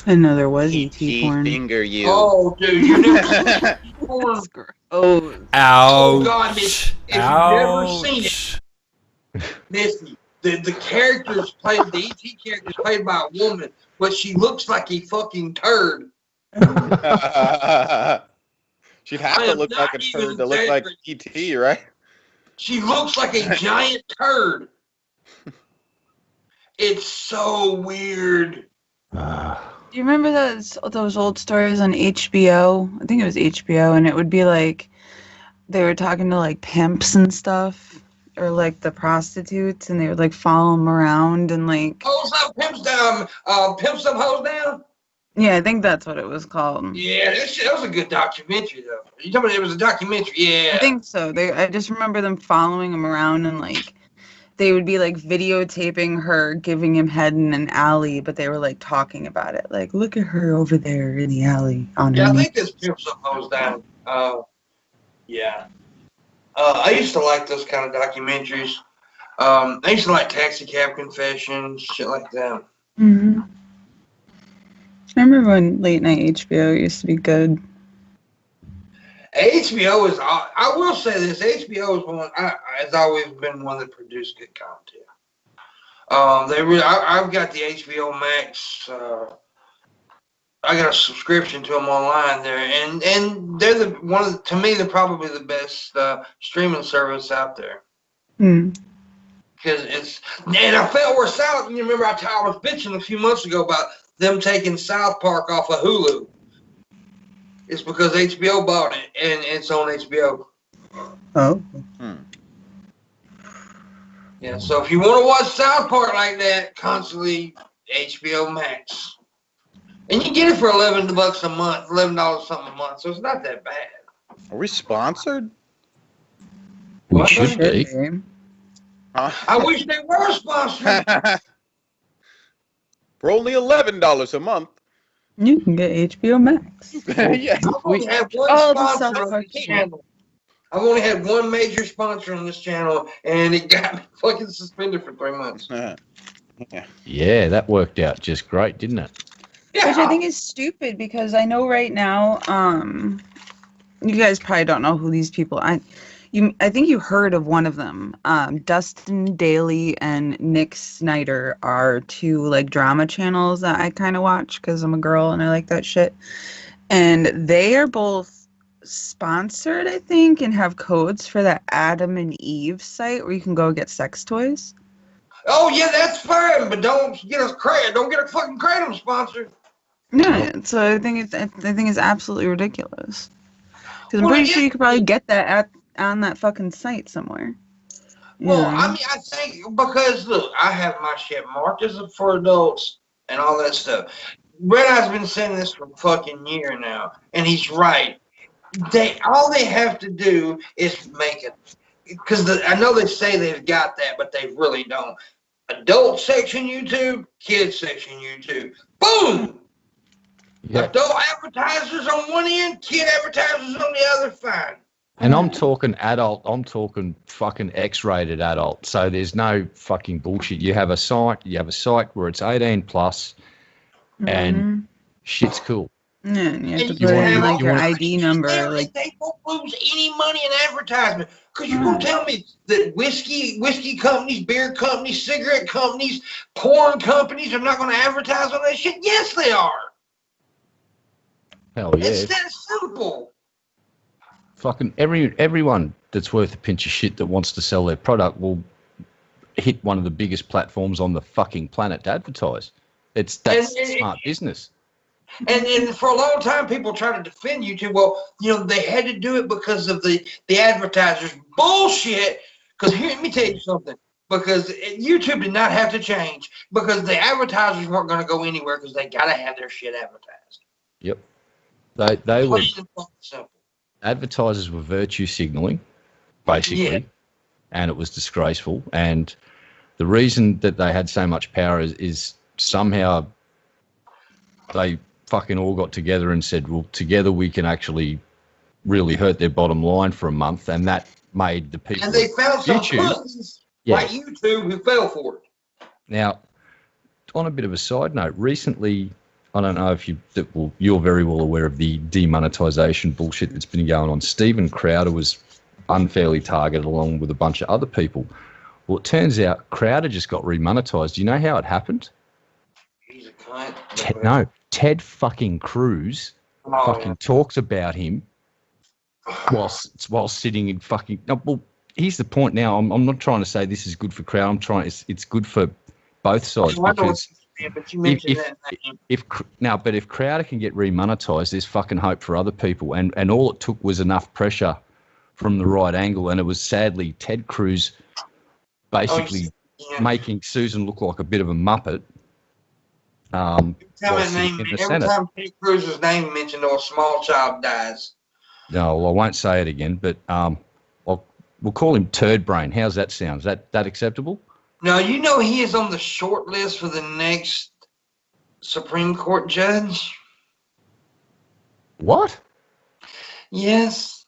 I know there was E.T. porn. Finger you. Oh, dude, you never seen E.T. porn? Oh. Oh, God, if you've never seen it, Missy, the characters played, the E.T. characters played by a woman, but she looks like a fucking turd. She'd have to look like a turd to look like E.T., right? She looks like a giant turd. It's so weird. Do you remember those old stories on HBO? I think it was HBO, and it would be like they were talking to like pimps and stuff, or like the prostitutes, and they would like follow them around and like. Oh, so pimps down, pimp some hoes down. Yeah, I think that's what it was called. Yeah, that was a good documentary, though. You told me it was a documentary, yeah. I think so. I just remember them following him around and, like, they would be like videotaping her giving him head in an alley, but they were like talking about it. Like, look at her over there in the alley on her I knees. think this Pimp Some Hoes Down. Yeah. I used to like those kind of documentaries. I used to like Taxi Cab Confessions, shit like that. Mm-hmm. I remember when late night HBO used to be good. HBO is, I will say this, HBO is one, has always been one that produced good content. I've got the HBO Max, I got a subscription to them online there, and they're to me, they're probably the best streaming service out there. Because and I felt where South, you remember I was bitching a few months ago about them taking South Park off of Hulu. It's because HBO bought it, and it's on HBO. Oh. Yeah, so if you want to watch South Park like that, constantly HBO Max. And you get it for $11 a month, $11 something a month, so it's not that bad. Are we sponsored? We should be. I wish they were sponsored. For only $11 a month. You can get HBO Max. Yeah. I've only had one sponsor on this channel. I've only had one major sponsor on this channel, and it got me fucking suspended for 3 months. Yeah, that worked out just great, didn't it? Yeah. Which I think is stupid because I know right now, you guys probably don't know who these people. I think you heard of one of them. Dustin Daly and Nick Snyder are two like drama channels that I kind of watch because I'm a girl and I like that shit. And they are both sponsored, I think, and have codes for that Adam and Eve site where you can go get sex toys. Oh yeah, that's fine, but don't get a fucking Kratom sponsor. Yeah, so I think it's absolutely ridiculous. Because I'm pretty sure you could probably get that on that fucking site somewhere. Well, I mean, I think because look, I have my shit marked as for adults and all that stuff. Red Eye's been saying this for a fucking year now, and he's right. All they have to do is make it, because I know they say they've got that, but they really don't. Adult section YouTube, kids section YouTube. Boom! Yep. Adult advertisers on one end, kid advertisers on the other, fine. And I'm talking adult, I'm talking fucking X-rated adult. So there's no fucking bullshit. You have a site where it's 18 plus and shit's cool. Yeah, and you have to put in like your ID number. They won't lose any money in advertisement. Because you're going to tell me that whiskey companies, beer companies, cigarette companies, porn companies are not going to advertise on that shit? Yes, they are. Hell yeah. It's that simple. Fucking everyone that's worth a pinch of shit that wants to sell their product will hit one of the biggest platforms on the fucking planet to advertise. That's smart business. And for a long time, people try to defend YouTube. Well, they had to do it because of the advertisers. Bullshit. Because here, let me tell you something. Because YouTube did not have to change because the advertisers weren't going to go anywhere because they got to have their shit advertised. Yep. They were simple. Advertisers were virtue signaling, basically, and it was disgraceful. And the reason that they had so much power is somehow they fucking all got together and said, well, together we can actually really hurt their bottom line for a month, and that made the people. And they found some pussies like YouTube who fell for it. Now, on a bit of a side note, recently, I don't know if you're very well aware of the demonetization bullshit that's been going on. Stephen Crowder was unfairly targeted along with a bunch of other people. Well, it turns out Crowder just got remonetized. Do you know how it happened? He's a cunt. Ted fucking Cruz talks about him while sitting in fucking. No, well, here's the point. Now, I'm not trying to say this is good for Crowder. It's good for both sides because. But you mentioned if Crowder can get remonetized, there's fucking hope for other people. And all it took was enough pressure from the right angle, and it was sadly Ted Cruz basically making Susan look like a bit of a muppet. Every time Ted Cruz's name mentioned, or a small child dies. No, well, I won't say it again, but we'll call him Turd Brain. How's that sound? Is that acceptable? Now, you know he is on the short list for the next Supreme Court judge? What? Yes.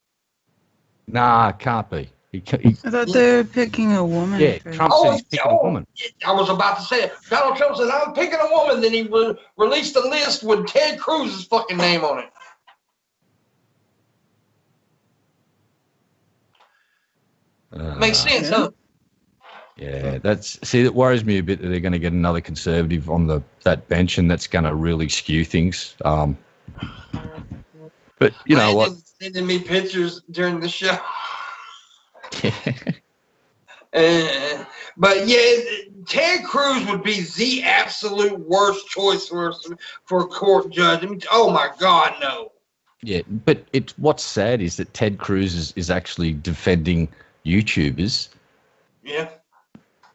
Nah, can't be. I thought they were picking a woman. Yeah, Trump said he's picking a woman. I was about to say it. Donald Trump said, I'm picking a woman. Then he released a list with Ted Cruz's fucking name on it. Makes sense, huh? Yeah, that worries me a bit that they're going to get another conservative on that bench, and that's going to really skew things. But you know what? Sending me pictures during the show. But yeah, Ted Cruz would be the absolute worst choice for a court judge. I mean, oh my God, no. Yeah, but what's sad is that Ted Cruz is actually defending YouTubers. Yeah.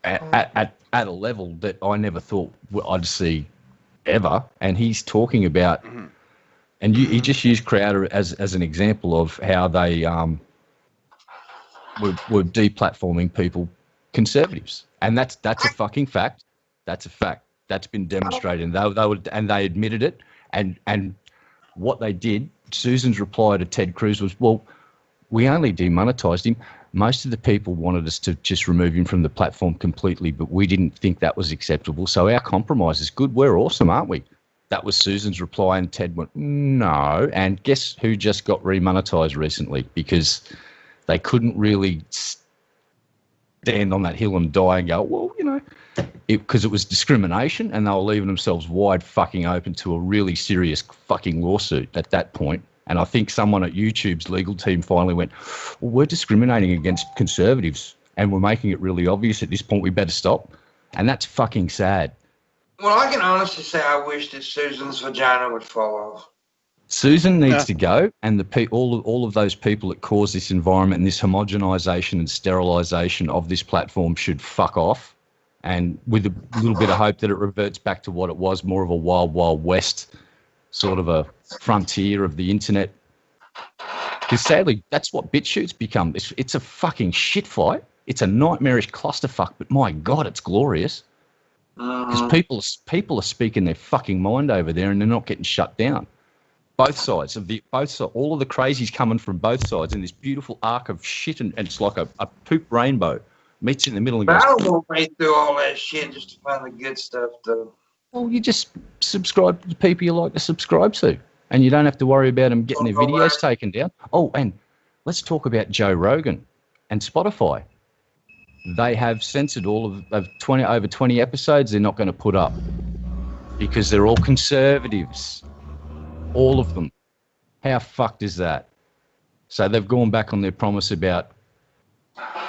At a level that I never thought I'd see ever, and he's talking about, and he just used Crowder as an example of how they were deplatforming people, conservatives, and that's a fucking fact. That's a fact. That's been demonstrated, and they admitted it. And what they did, Susan's reply to Ted Cruz was, well, we only demonetized him. Most of the people wanted us to just remove him from the platform completely, but we didn't think that was acceptable. So our compromise is good. We're awesome, aren't we? That was Susan's reply, and Ted went, no. And guess who just got remonetized recently? Because they couldn't really stand on that hill and die and go, well, you know, because it was discrimination, and they were leaving themselves wide fucking open to a really serious fucking lawsuit at that point. And I think someone at YouTube's legal team finally went, well, we're discriminating against conservatives and we're making it really obvious at this point, we better stop. And that's fucking sad. Well, I can honestly say I wish that Susan's vagina would fall off. Susan needs to go, and all of those people that cause this environment and this homogenization and sterilization of this platform should fuck off, and with a little bit of hope that it reverts back to what it was, more of a wild, wild west sort of a frontier of the internet. Because sadly, that's what BitChute's become. It's a fucking shit fight. It's a nightmarish clusterfuck, but my God, it's glorious. Because people are speaking their fucking mind over there, and they're not getting shut down. Both sides all of the crazies coming from both sides in this beautiful arc of shit, and it's like a poop rainbow meets in the middle and goes. I don't want to wade through all that shit just to find the good stuff, though. Well, you just subscribe to the people you like to subscribe to, and you don't have to worry about them getting their videos taken down. Oh, and let's talk about Joe Rogan and Spotify. They have censored all of over 20 episodes they're not going to put up because they're all conservatives. All of them. How fucked is that? So they've gone back on their promise about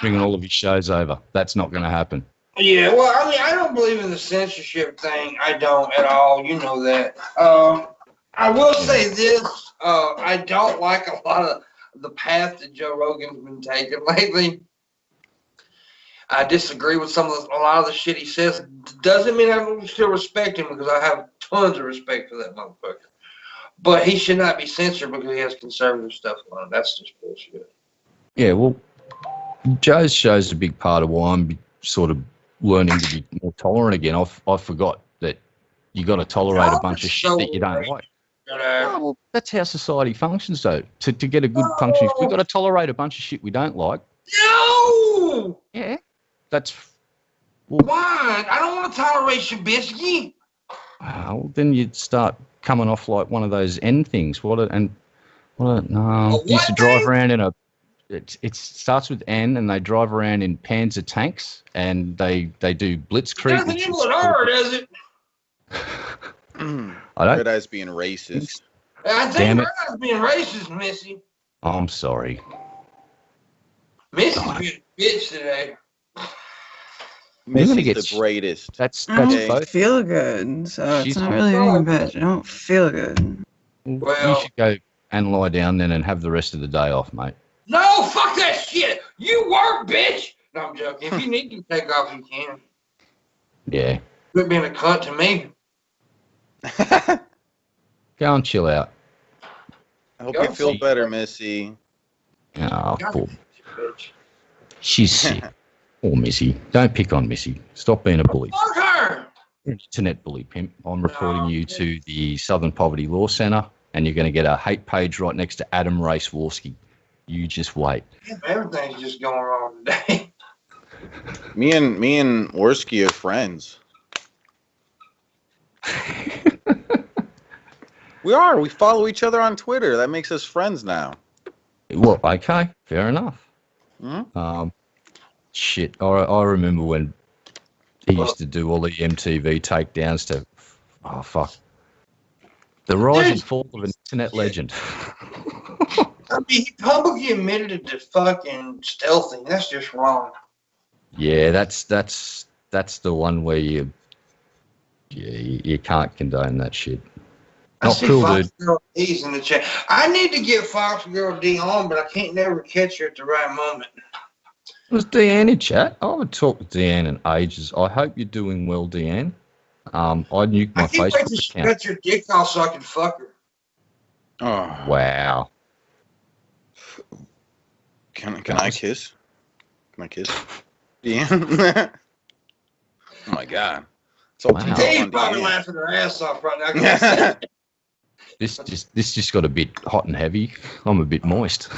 bringing all of his shows over. That's not going to happen. Yeah, well, I mean, I don't believe in the censorship thing. I don't at all. You know that. I will say this. I don't like a lot of the path that Joe Rogan's been taking lately. I disagree with a lot of the shit he says. Doesn't mean I don't still respect him, because I have tons of respect for that motherfucker. But he should not be censored because he has conservative stuff on. That's just bullshit. Yeah, well, Joe's show's a big part of why I'm sort of learning to be more tolerant again. I forgot that you got to tolerate a bunch of shit that you don't like. Well, that's how society functions, though. To get a good function, we've got to tolerate a bunch of shit we don't like. No! Yeah, that's... Well, why? I don't want to tolerate Shabisky. Well, then you'd start coming off like one of those N things. Used to drive around in a... It starts with N, and they drive around in Panzer tanks, and they do blitzkrieg. It doesn't even look hard, does it? I don't. Red Eye's being racist. I think Red Eye's being racist, Missy. I'm sorry. Missy's being a bitch today. Missy's the greatest. That's I don't both. feel good, so it's not really being a bitch. I don't feel good. Well, you should go and lie down then and have the rest of the day off, mate. No, fuck that shit. You work, bitch. No, I'm joking. If you need to take off, you can. Yeah. Quit being a cunt to me. Go and chill out. I hope you feel better, Missy. Oh, poor. She's sick. Or Missy. Don't pick on Missy. Stop being a bully. Fuck her! You're an internet bully, pimp. I'm reporting you to the Southern Poverty Law Centre, and you're going to get a hate page right next to Adam Race-Worski. You just wait. Yeah, everything's just going wrong today. Me and Worski are friends. We are. We follow each other on Twitter. That makes us friends now. Well, okay, fair enough. Hmm? Shit, I remember when he used to do all the MTV takedowns to, oh fuck, the rise and fall of an internet legend. I mean, he publicly admitted it to fucking stealthing. That's just wrong. Yeah, that's the one where you can't condone that shit. I Not see cool, Fox dude. Girl D's in the chat. I need to get Fox Girl D on, but I can't never catch her at the right moment. Was Deanne in chat? I haven't talked to Deanne in ages. I hope you're doing well, Deanne. I nuked my I can't wait to Facebook account. cut your dick off so I can fuck her. Oh, Wow. can I kiss? Can I kiss? Deanne? Oh my god. It's all Wow. wow. Dave's probably laughing her ass off right now. I can't say it. This just got a bit hot and heavy. I'm a bit moist.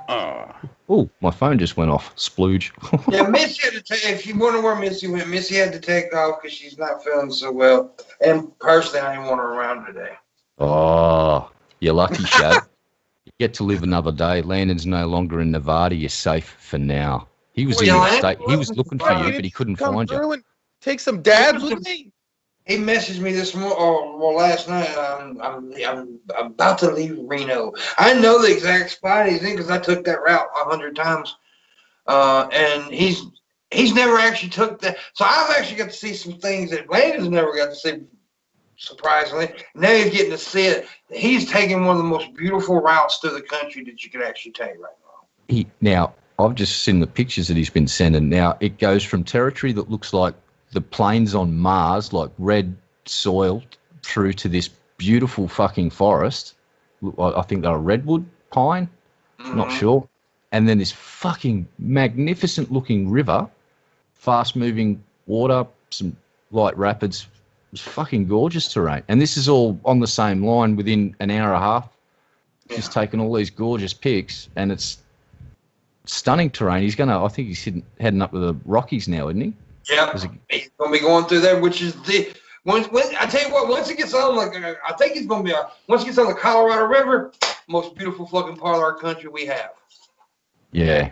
Oh. Oh, my phone just went off. Splooge. Yeah, Missy had to take. If you wonder where Missy went, Missy had to take off because she's not feeling so well. And personally, I didn't want her around today. Oh, you're lucky, Shad. You get to live another day. Landon's no longer in Nevada. You're safe for now. He was in your state. He was looking for you, but he couldn't Come find you. through and take some dabs with me. He messaged me this morning, or last night. I'm about to leave Reno. I know the exact spot he's in because I took that route 100 times. And he's never actually took that. So I've actually got to see some things that Landon's never got to see. Surprisingly, now he's getting to see it. He's taking one of the most beautiful routes through the country that you could actually take right now. Now, I've just seen the pictures that he's been sending. Now, it goes from territory that looks like the plains on Mars, like red soil, through to this beautiful fucking forest. I think they're a redwood, pine, not sure. And then this fucking magnificent looking river, fast moving water, some light rapids. It's fucking gorgeous terrain. And this is all on the same line within an hour and a half. He's taken all these gorgeous pics, and it's stunning terrain. I think he's heading up to the Rockies now, isn't he? Yeah, he's going to be going through there, which is when I tell you what, once it gets on, I think he's going to be once it gets on the Colorado River, most beautiful fucking part of our country we have. Yeah.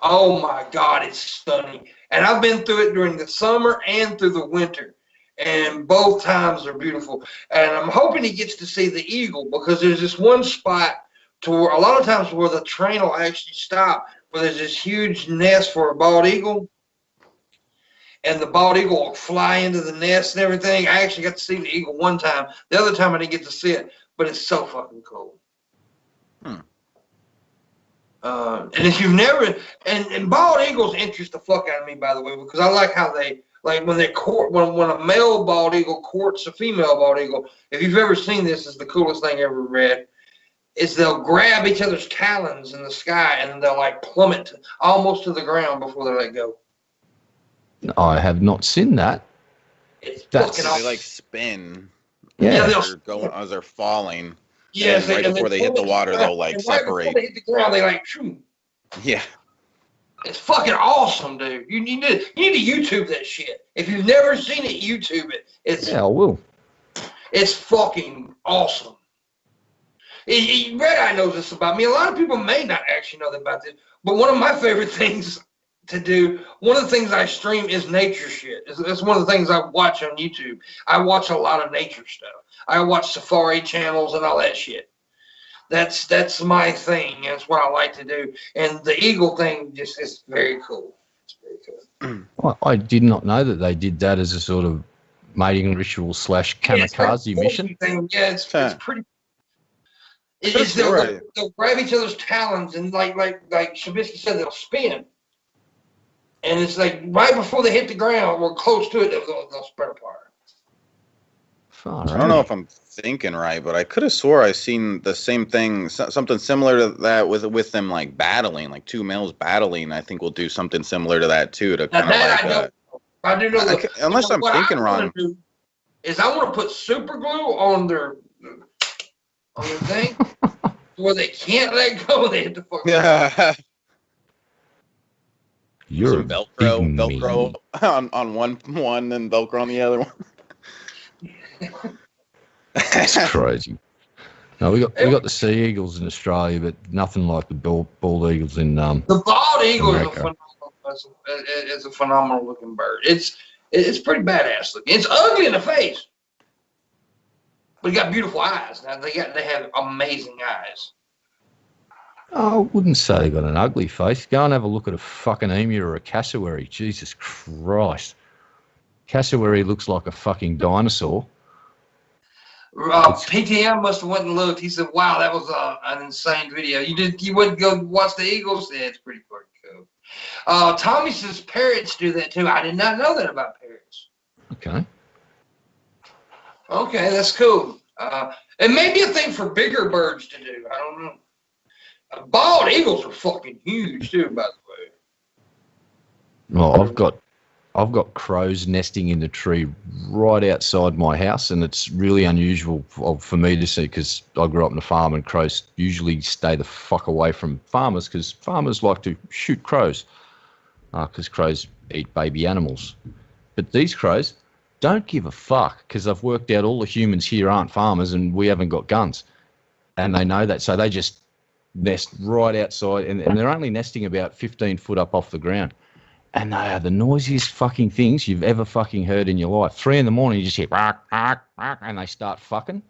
Oh my God, it's stunning. And I've been through it during the summer and through the winter, and both times are beautiful. And I'm hoping he gets to see the eagle, because there's this one spot to where a lot of times where the train will actually stop, where there's this huge nest for a bald eagle. And the bald eagle will fly into the nest and everything. I actually got to see the eagle one time. The other time I didn't get to see it, but it's so fucking cool. And if you've never, and bald eagles interest the fuck out of me, by the way, because I like how they, like when they court, when a male bald eagle courts a female bald eagle. If you've ever seen this, it's the coolest thing I ever read. Is they'll grab each other's talons in the sky and they'll like plummet almost to the ground before they let go. I have not seen that. That's they like spin. Yeah, They're going as they're falling. Yes, and right before they hit the water, they'll like separate. Right before they hit the ground, they like shoot. Yeah. It's fucking awesome, dude. You need to YouTube that shit. If you've never seen it, YouTube it. I will. It's fucking awesome. Red Eye knows this about me. A lot of people may not actually know about this, but one of my favorite things to do, one of the things I stream is nature shit. It's one of the things I watch on YouTube. I watch a lot of nature stuff. I watch safari channels and all that shit. That's my thing. That's what I like to do. And the eagle thing just is very cool. It's very cool. I did not know that they did that as a sort of mating ritual / kamikaze mission. Yeah, it's pretty. They'll grab each other's talons and like Shabisky said, they'll spin. And it's like right before they hit the ground or close to it, they'll spread apart. I don't know if I'm thinking right, but I could have swore I seen the same thing, something similar to that with them like battling, like two males battling. I think we'll do something similar to that too, to kind of like. I do know. Unless I'm thinking wrong. Is I want to put super glue on their thing where they can't let go. They hit the fucking. Yeah. You're Velcro on one and Velcro on the other one. That's crazy. No, we got the sea eagles in Australia, but nothing like the bald eagles in the bald eagle America. is a phenomenal looking bird. It's pretty badass looking. It's ugly in the face, but it got beautiful eyes. Now they have amazing eyes. Oh, I wouldn't say they got an ugly face. Go and have a look at a fucking emu or a cassowary. Jesus Christ. Cassowary looks like a fucking dinosaur. PTM must have went and looked. He said, "Wow, that was an insane video. You wouldn't go watch the eagles?" Yeah, it's pretty fucking cool. Tommy says parrots do that too. I did not know that about parrots. Okay, that's cool. It may be a thing for bigger birds to do. I don't know. Bald eagles are fucking huge too, by the way. Well, I've got crows nesting in the tree right outside my house, and it's really unusual for me to see because I grew up on a farm, and crows usually stay the fuck away from farmers because farmers like to shoot crows because crows eat baby animals. But these crows don't give a fuck because I've worked out all the humans here aren't farmers and we haven't got guns, and they know that, so they just nest right outside, and they're only nesting about 15 foot up off the ground. And they are the noisiest fucking things you've ever fucking heard in your life. 3 a.m, you just hear bark, bark, bark, and they start fucking,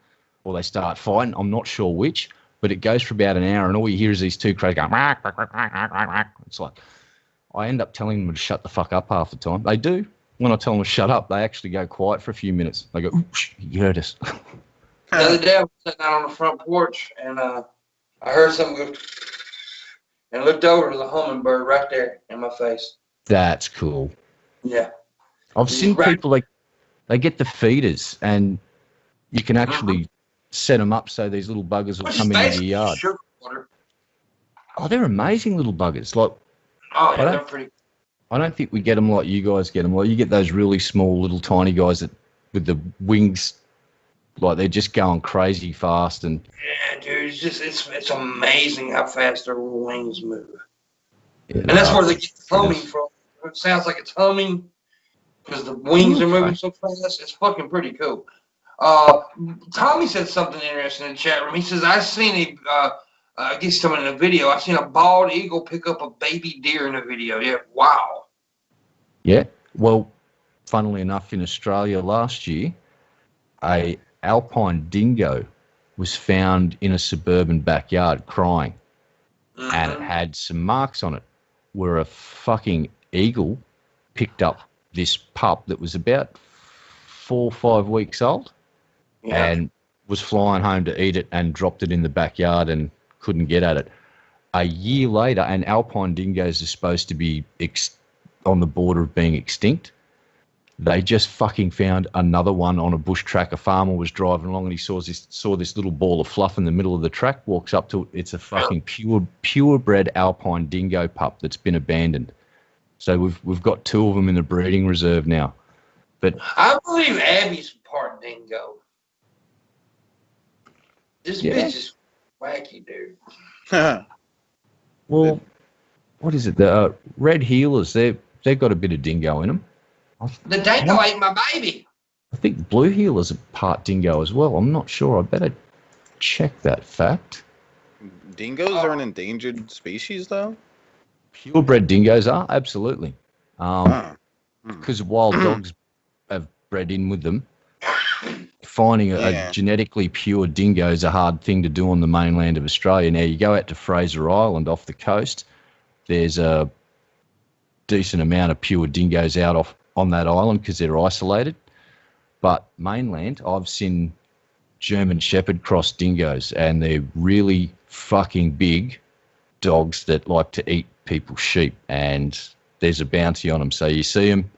or they start fighting. I'm not sure which, but it goes for about an hour, and all you hear is these two crows going bark, bark, bark, bark, bark, bark. It's like, I end up telling them to shut the fuck up half the time. They do. When I tell them to shut up, they actually go quiet for a few minutes. They go, "Oops, you heard us." The other day I was sitting out on the front porch, and I heard something go, and looked over to the hummingbird right there in my face. That's cool. Yeah. I've seen people, they get the feeders, and you can actually set them up so these little buggers will come into your yard. Sugar water. Oh, they're amazing little buggers. They're pretty. I don't think we get them like you guys get them. Like, you get those really small, little, tiny guys that with the wings, like they're just going crazy fast. And yeah, dude, it's amazing how fast their little wings move. Yeah, and that's where they get the humming from. It sounds like it's humming because the wings are moving so fast. It's fucking pretty cool. Tommy said something interesting in the chat room. He says, "I seen I guess someone in a video. I seen a bald eagle pick up a baby deer in a video." Yeah, wow. Yeah, well, funnily enough, in Australia last year, a alpine dingo was found in a suburban backyard crying, and it had some marks on it where a fucking eagle picked up this pup that was about 4 or 5 weeks old and was flying home to eat it and dropped it in the backyard and couldn't get at it. A year later, and alpine dingoes are supposed to be on the border of being extinct, they just fucking found another one on a bush track. A farmer was driving along and he saw this little ball of fluff in the middle of the track, walks up to it. It's a fucking purebred alpine dingo pup that's been abandoned. So we've got 2 of them in the breeding reserve now. But I believe Abby's part dingo. This bitch is wacky, dude. Well, what is it? The red heelers, they've got a bit of dingo in them. The dingo ate my baby. I think blue heelers are part dingo as well. I'm not sure. I better check that fact. Dingoes are an endangered species, though? Purebred dingoes are, absolutely. Because wild dogs have bred in with them. Finding a genetically pure dingo is a hard thing to do on the mainland of Australia. Now, you go out to Fraser Island off the coast, there's a decent amount of pure dingoes out on that island because they're isolated. But mainland, I've seen German Shepherd cross dingoes, and they're really fucking big dogs that like to eat people's sheep, and there's a bounty on them. So you see them,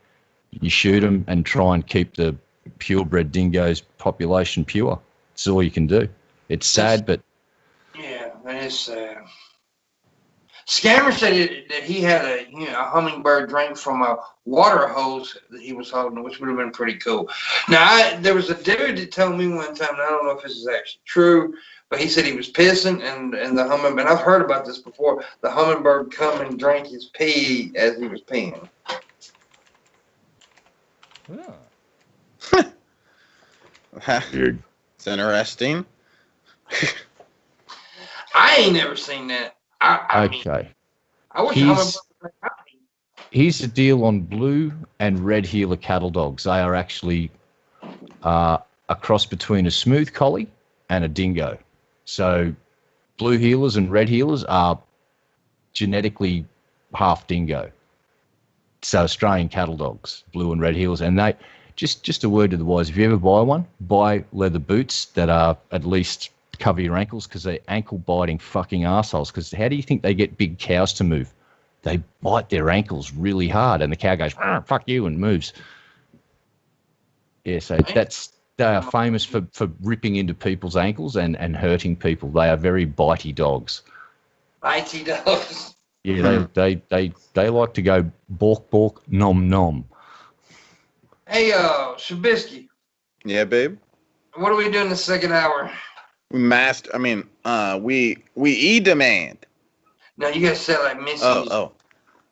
you shoot them, and try and keep the purebred dingoes population pure. That's all you can do. It's sad, but yeah, that is sad. Scammer said that he had a hummingbird drink from a water hose that he was holding, which would have been pretty cool. Now, there was a dude that told me one time, and I don't know if this is actually true, but he said he was pissing, and the hummingbird, and I've heard about this before, the hummingbird come and drank his pee as he was peeing. Weird. It's interesting. I ain't never seen that. I wish here's the deal on blue and red heeler cattle dogs. They are actually a cross between a smooth collie and a dingo. So blue heelers and red heelers are genetically half dingo. So Australian cattle dogs, blue and red heelers. And they just a word to the wise, if you ever buy one, buy leather boots that are at least cover your ankles, because they're ankle-biting fucking assholes. Because how do you think they get big cows to move? They bite their ankles really hard, and the cow goes, fuck you, and moves. Yeah, so they are famous for ripping into people's ankles and hurting people. They are very bitey dogs. Bitey dogs. Yeah, they like to go bork, bork, nom, nom. Hey, Shabisky. Yeah, babe? What are we doing the second hour? We e-demand. No, you gotta say it like Missy. Oh.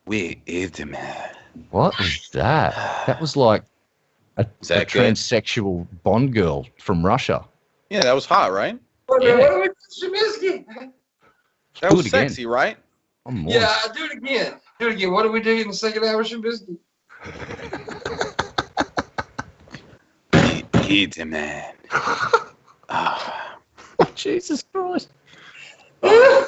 We e-demand. What was that? That was like a transsexual Bond girl from Russia. Yeah, that was hot, right? What are we doing, Shabisky? That was sexy, right? Yeah, do it again. Do it again. What are we doing in the second hour, Shabisky? E-demand. Oh, Jesus Christ. Oh.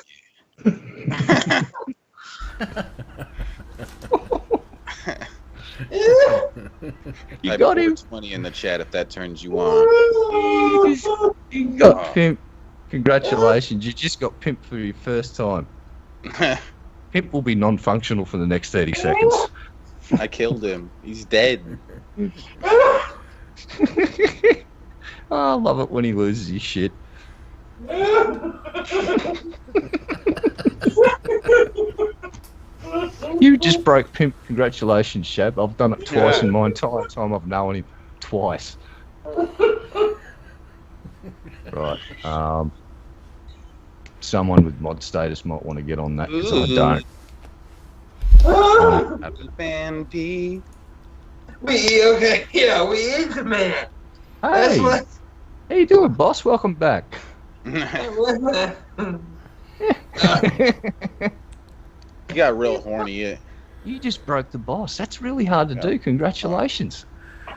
You got him. 20 in the chat if that turns you on. You got Pimp. Congratulations. You just got Pimp for your first time. Pimp will be non-functional for the next 30 seconds. I killed him. He's dead. I love it when he loses his shit. You just broke Pimp. Congratulations, Shab. I've done it twice in my entire time I've known him. Twice. Right. Someone with mod status might want to get on that, because I don't. Fan P. We is the man. Hey, how you doing, boss? Welcome back. You got real horny. You just broke the boss. That's really hard to do. Congratulations.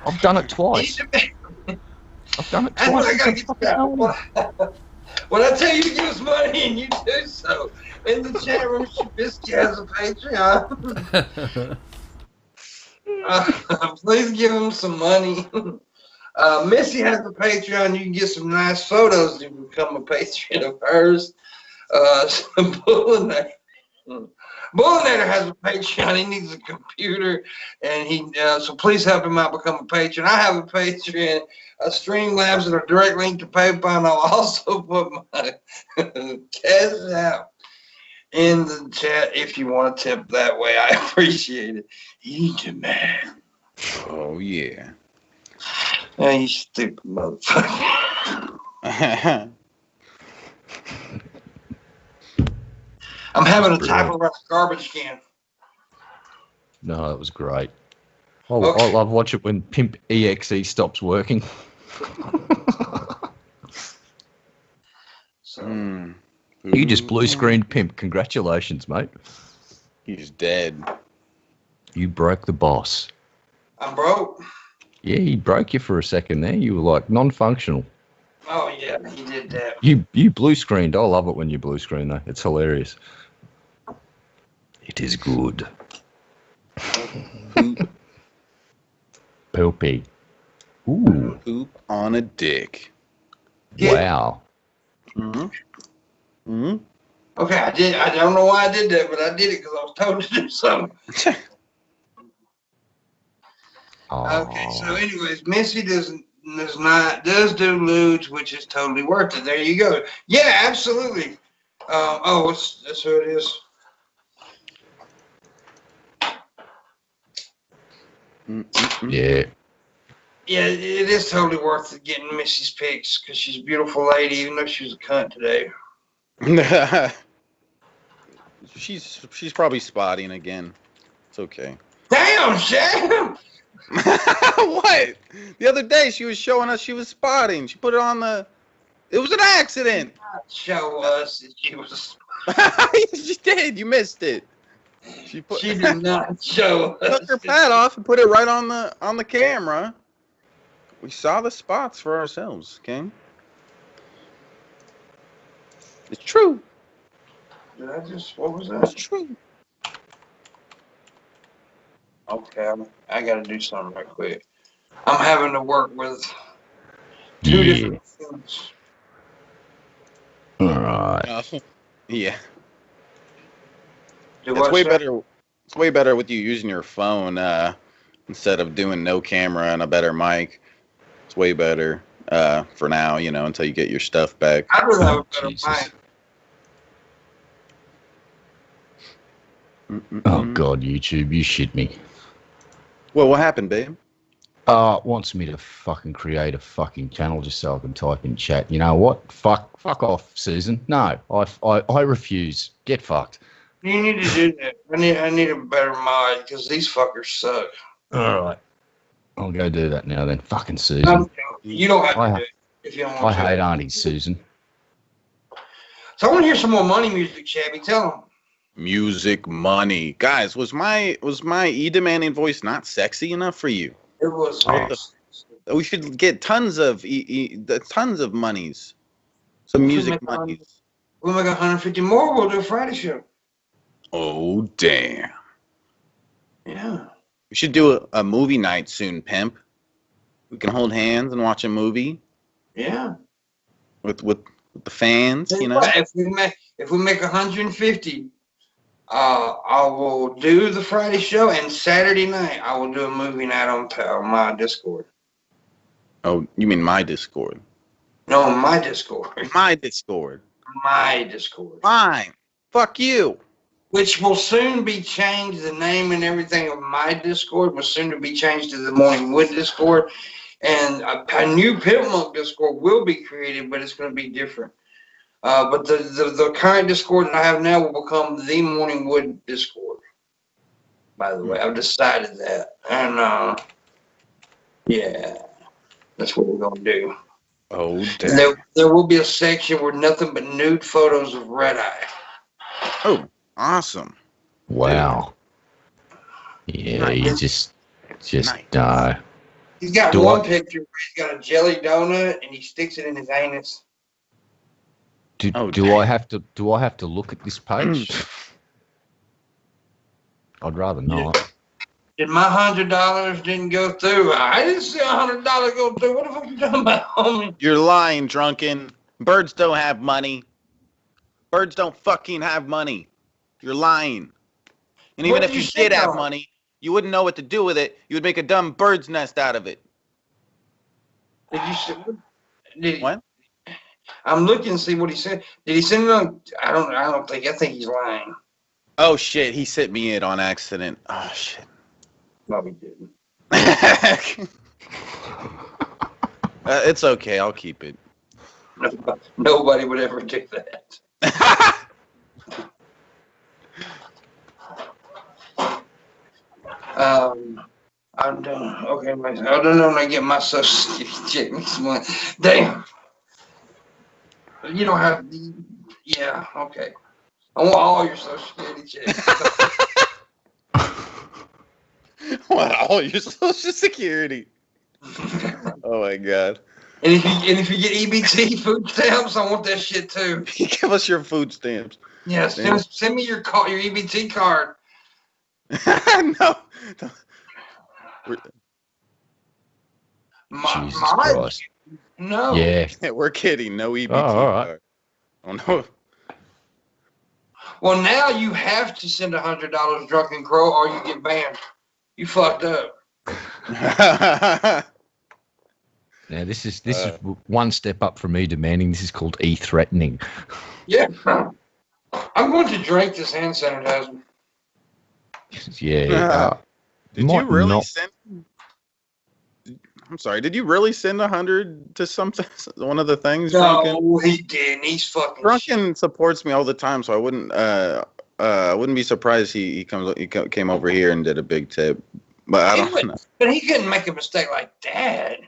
I've done it twice. I've done it twice. I gotta get when I tell you to give us money and you do so, in the chat room, Shabisky has a Patreon. Please give him some money. Missy has a Patreon. You can get some nice photos to become a patron of hers. Booleanenator has a Patreon. He needs a computer, and so please help him out become a patron. I have a Patreon, Streamlabs, and a direct link to PayPal. And I'll also put my cash out in the chat if you want to tip that way. I appreciate it. You demand. Oh yeah. Oh, you stupid motherfucker. I'm having a type around a garbage can. No, that was great. I love watching it when Pimp EXE stops working. You just blue screened Pimp. Congratulations, mate. He's dead. You broke the boss. I'm broke. Yeah, he broke you for a second there. You were like non-functional. Oh yeah, he did that. You blue screened. I love it when you blue screen though. It's hilarious. It is good. Poopy. Ooh. Poop on a dick. Wow. Mm-hmm. Okay, I don't know why I did that, but I did it because I was told to do something. Oh. Okay, so anyways, Missy does do lewds, which is totally worth it. There you go. Yeah, absolutely. That's who it is. Yeah. Yeah, it is totally worth it getting Missy's pics because she's a beautiful lady, even though she was a cunt today. she's probably spotting again. It's okay. Damn, Sham! What? The other day she was showing us she was spotting. She put it on the. It was an accident. Show us that she was. She did. You missed it. She did not show us. Took her pad off and put it right on the camera. We saw the spots for ourselves, okay? It's true. What was that? It's true. Okay, I gotta do something right quick. I'm having to work with two different things. All right. Yeah. It's way better. It's way better with you using your phone instead of doing no camera and a better mic. It's way better for now, until you get your stuff back. I'd rather have a better mic. Oh God, YouTube, you shit me. Well, what happened, babe? Wants me to fucking create a fucking channel just so I can type in chat. You know what? Fuck off, Susan. No, I refuse. Get fucked. You need to do that. I need a better mic because these fuckers suck. All right. I'll go do that now then. Fucking Susan. You don't have to do it if you don't want to. I hate Auntie Susan. So I want to hear some more money music, Shabby. Tell them. Music money. Guys, was my E-demanding voice not sexy enough for you? It was. We should get tons of tons of monies. Some music monies. We'll make 150 more. We'll do a Friday show. Oh, damn. Yeah. We should do a movie night soon, pimp. We can hold hands and watch a movie. Yeah. With the fans, If we make 150, I will do the Friday show, and Saturday night I will do a movie night on my Discord. Oh, you mean my Discord? No, my Discord. My Discord. My Discord. Fine. Fuck you. Which will soon be changed. The name and everything of my Discord will soon to be changed to the Morning Wood Discord. And a new Pimpmunk Discord will be created, but it's going to be different. But the current Discord that I have now will become the Morning Wood Discord. By the way, I've decided that. And, yeah, that's what we're going to do. Oh, damn. There will be a section where nothing but nude photos of Red Eye. Oh. Awesome. Wow. Yeah, you just die. He's got one picture where he's got a jelly donut and he sticks it in his anus. Do I have to look at this page? I'd rather not. Did my $100 didn't go through? I didn't see $100 go through. What the fuck are you talking about, homie? You're lying, drunken. Birds don't have money. Birds don't fucking have money. You're lying. And even if you did have money, you wouldn't know what to do with it. You would make a dumb bird's nest out of it. What? I'm looking to see what he said. Did he send it on? I think he's lying. Oh shit, he sent me it on accident. Oh shit. No, he didn't. It's okay, I'll keep it. Nobody would ever do that. I'm done. Okay, I don't know when I get my social security check. Damn. You don't have. Yeah. Okay. I want all your social security checks. What? All your social security? Oh my god. And if you get EBT food stamps, I want that shit too. Give us your food stamps. Yeah, send me your EBT card. No. Jesus Christ. No. Yeah. We're kidding. No EBT card. Oh no. Well, now, Well, now you have to send $100 Drunken Crow or you get banned. You fucked up. Now this is one step up from me demanding. This is called threatening. Yeah. I'm going to drink this hand sanitizer. Yeah. Did you really send? I'm sorry. Did you really send 100 to something? One of the things. No, Drunken? he didn't. He's fucking. Drunken supports me all the time, so I wouldn't be surprised he came over here and did a big tip. But I don't know. But he couldn't make a mistake like that.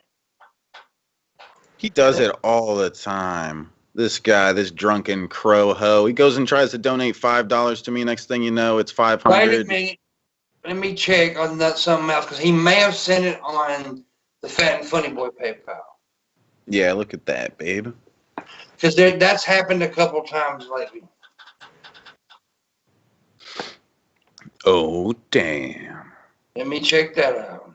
He does it all the time. This guy, this drunken crow ho. He goes and tries to donate $5 to me. Next thing you know, it's $500. Wait a minute. Let me check on that something else because he may have sent it on the Fat and Funny Boy PayPal. Yeah, look at that, babe. Because that's happened a couple times lately. Oh, damn. Let me check that out.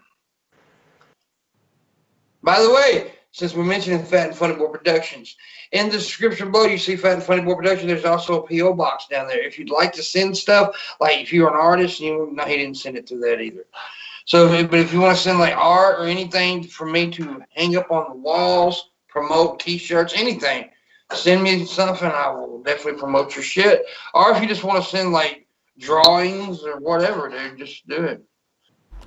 By the way, since we're mentioning Fat and Funny Boy Productions, in the description below, you see Fat and Funny Boy Productions. There's also a P.O. box down there. If you'd like to send stuff, like if you're an artist, he didn't send it to that either. So, but if you want to send like art or anything for me to hang up on the walls, promote T-shirts, anything, send me something. I will definitely promote your shit. Or if you just want to send like drawings or whatever, dude, just do it.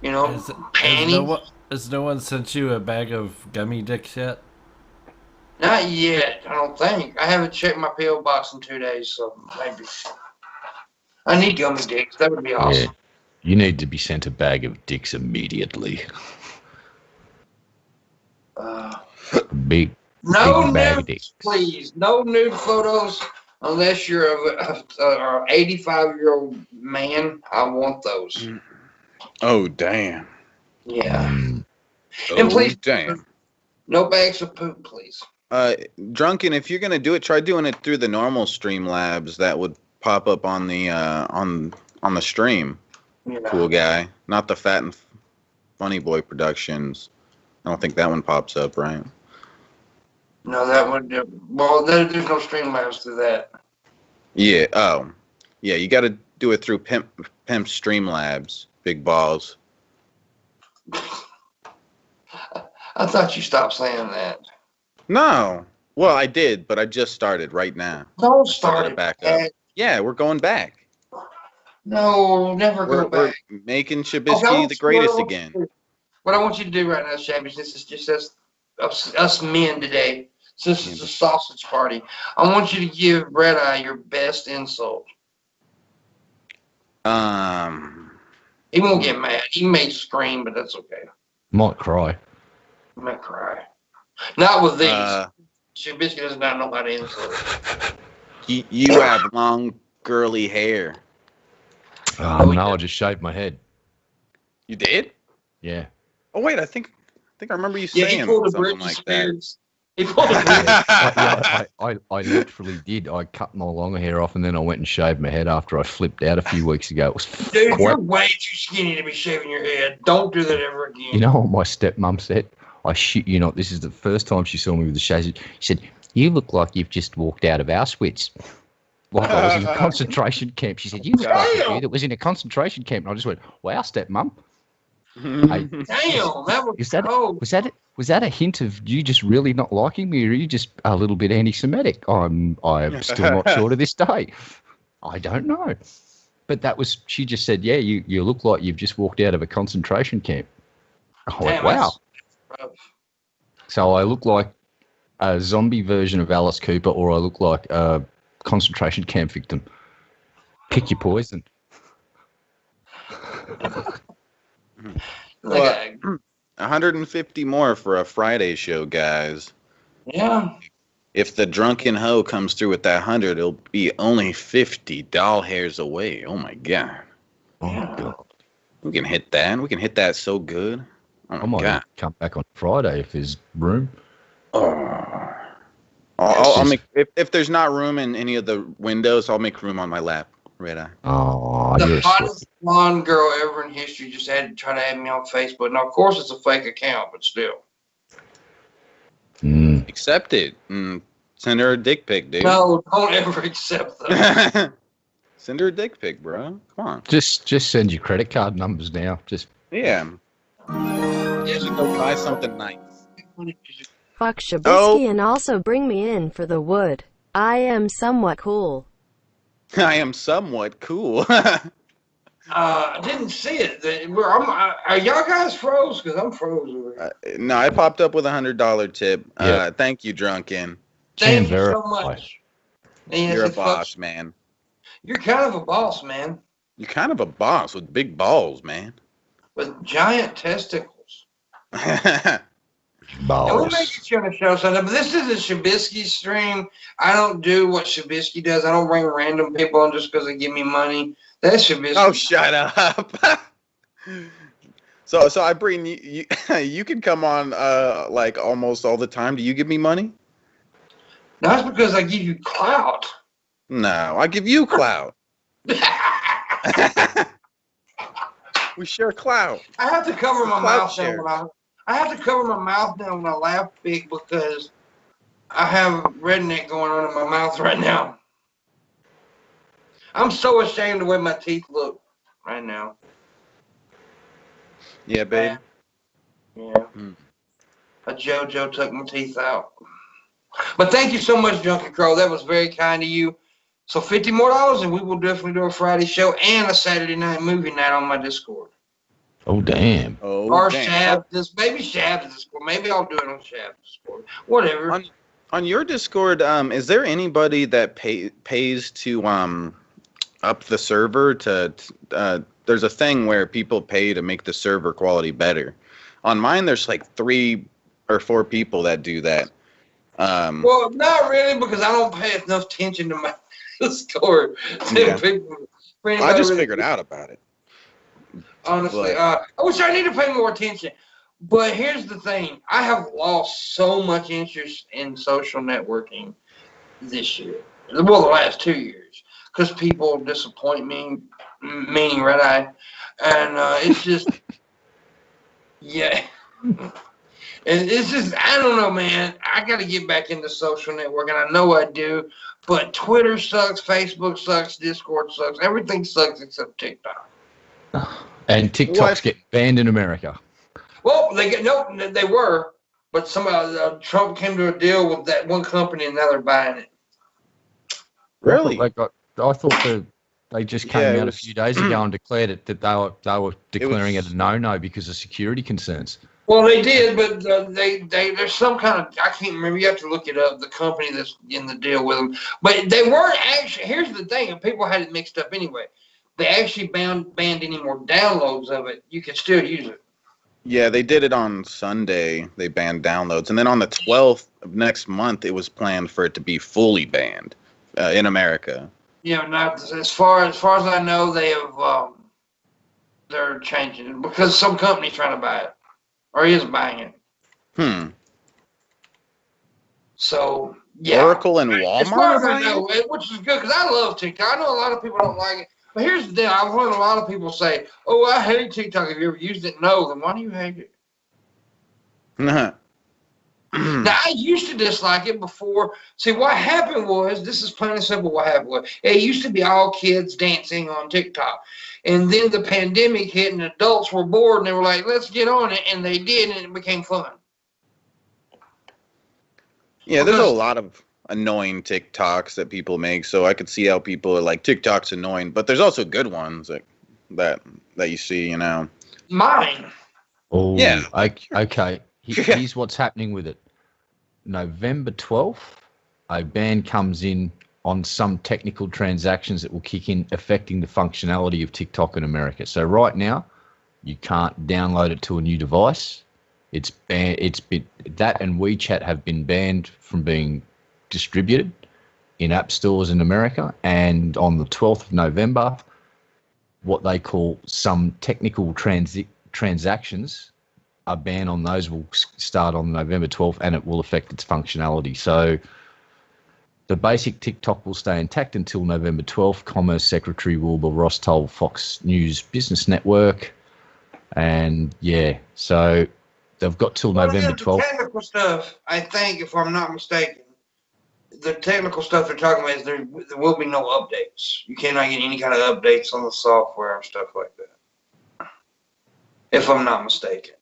You know, panties. Has no one sent you a bag of gummy dicks yet? Not yet, I don't think. I haven't checked my P.O. box in 2 days, so maybe. I need gummy dicks. That would be awesome. Yeah. You need to be sent a bag of dicks immediately. Big bag nudes, of dicks. please. No nude photos unless you're an 85-year-old man. I want those. Oh, damn. Yeah. And please, damn. No bags of poop, please. Drunken, if you're gonna do it, try doing it through the normal Streamlabs that would pop up on the stream. Yeah. Cool guy, not the Fat and Funny Boy Productions. I don't think that one pops up, right? No, that would. Well, there's no Streamlabs to that. Yeah. Oh, yeah. You got to do it through Pimp Streamlabs. Big balls. I thought you stopped saying that. No. Well, I did, but I just started right now. Don't start it back up. Yeah, we're going back. No, never go back. We're making Shabisky the greatest again. What I want you to do right now, Shabby, this is just us men today. This is a sausage party. I want you to give Red Eye your best insult. He won't get mad. He may scream, but that's okay. Might cry. Might cry. Not with these. Shabisky does not know how to insult. You have long, girly hair. No, I just shaved my head. You did? Yeah. Oh wait, I think I remember you saying something like that. He pulled a I literally did. I cut my long hair off and then I went and shaved my head after I flipped out a few weeks ago. It was Dude, you're way too skinny to be shaving your head. Don't do that ever again. You know what my stepmom said? I shit you not. This is the first time she saw me with the shave. She said, "You look like you've just walked out of Auschwitz." Like I was in a concentration camp. She said, "You look like a dude that was in a concentration camp." And I just went, "Wow, stepmom." Hey, damn, that was that a hint of you just really not liking me, or are you just a little bit anti-Semitic? I'm still not sure to this day. I don't know. But that was, she just said, yeah, you look like you've just walked out of a concentration camp. I went, wow. So I look like a zombie version of Alice Cooper, or I look like a concentration camp victim. Pick your poison. Well, 150 more for a Friday show, guys. Yeah. If the drunken hoe comes through with that 100, it'll be only 50 doll hairs away. Oh my god. Oh my god. We can hit that. We can hit that so good. Oh I might come back on Friday if there's room. I'll make if there's not room in any of the windows, I'll make room on my lap. Red Eye. Oh, the hottest blonde girl ever in history just had to try to add me on Facebook. Now, of course, it's a fake account, but still. Accept it. Send her a dick pic, dude. No, don't ever accept that. Send her a dick pic, bro. Come on. Just send your credit card numbers now. Yeah. You should go buy something nice. Fuck Shabisky and also bring me in for the wood. I am somewhat cool. I am somewhat cool. I didn't see it. Are y'all guys froze? Because I'm froze over here. No, I popped up with $100 tip. Yeah. Thank you, Drunken. Thank you so much. You're a boss, man. You're kind of a boss, man. You're kind of a boss with big balls, man. With giant testicles. Balls. And we'll make it on the show Sunday, but this is a Shabisky stream. I don't do what Shabisky does. I don't bring random people on just because they give me money. That's Shabisky. Oh, shut up. So I bring you. You can come on like almost all the time. Do you give me money? No, that's because I give you clout. No, I give you clout. We share clout. I have to cover my mouth down I have to cover my mouth down when I laugh big because I have redneck going on in my mouth right now. I'm so ashamed of the way my teeth look right now. Yeah, babe. Yeah. A JoJo took my teeth out. But thank you so much, Junkie Crow. That was very kind of you. So $50 more and we will definitely do a Friday show and a Saturday night movie night on my Discord. Oh, damn. Or Shab. Maybe Shab's Discord. Maybe I'll do it on Shab's Discord. Whatever. On your Discord, is there anybody that pays to up the server to there's a thing where people pay to make the server quality better. On mine, there's like 3 or 4 people that do that. Well, not really, because I don't pay enough attention to my Discord. Yeah. I just figured out about it. Honestly, I wish I need to pay more attention. But here's the thing. I have lost so much interest in social networking this year. Well, the last 2 years. Because people disappoint me, meaning Red Eye. And it's just, yeah. And it's just, I don't know, man. I got to get back into social networking. I know I do. But Twitter sucks, Facebook sucks, Discord sucks. Everything sucks except TikTok. And TikTok's getting banned in America. Well, they were. But Trump came to a deal with that one company and now they're buying it. Really? I thought they just came out a few days ago and declared it that they were declaring it a no-no because of security concerns. Well, they did, but there's some kind of, I can't remember. You have to look it up. The company that's in the deal with them, but they weren't actually. Here's the thing, and people had it mixed up anyway. They actually banned any more downloads of it. You can still use it. Yeah, they did it on Sunday. They banned downloads, and then on the 12th of next month, it was planned for it to be fully banned in America. Yeah, not as far as I know, they have. They're changing it because some company's trying to buy it. Or he is buying it. So, yeah. Oracle and Walmart? As far as I know, which is good, because I love TikTok. I know a lot of people don't like it. But here's the deal. I've heard a lot of people say, oh, I hate TikTok. Have you ever used it? No. Then why do you hate it? Now, I used to dislike it before. See, what happened was, this is plain and simple what happened was, it used to be all kids dancing on TikTok. And then the pandemic hit and adults were bored and they were like, let's get on it. And they did, and it became fun. Yeah, there's a lot of annoying TikToks that people make. So I could see how people are like, TikTok's annoying. But there's also good ones like that you see, you know. Mine. Oh, yeah. Okay. Here's what's happening with it. November 12th, a ban comes in on some technical transactions that will kick in, affecting the functionality of TikTok in America. So right now, you can't download it to a new device. It's banned. That and WeChat have been banned from being distributed in app stores in America. And on the 12th of November, what they call some technical transactions, a ban on those will start on November 12th, and it will affect its functionality. So the basic TikTok will stay intact until November 12th. Commerce Secretary Wilbur Ross told Fox News Business Network. And, yeah, so they've got till November 12th. The technical stuff, I think, if I'm not mistaken, the technical stuff they're talking about is there will be no updates. You cannot get any kind of updates on the software and stuff like that. if I'm not mistaken.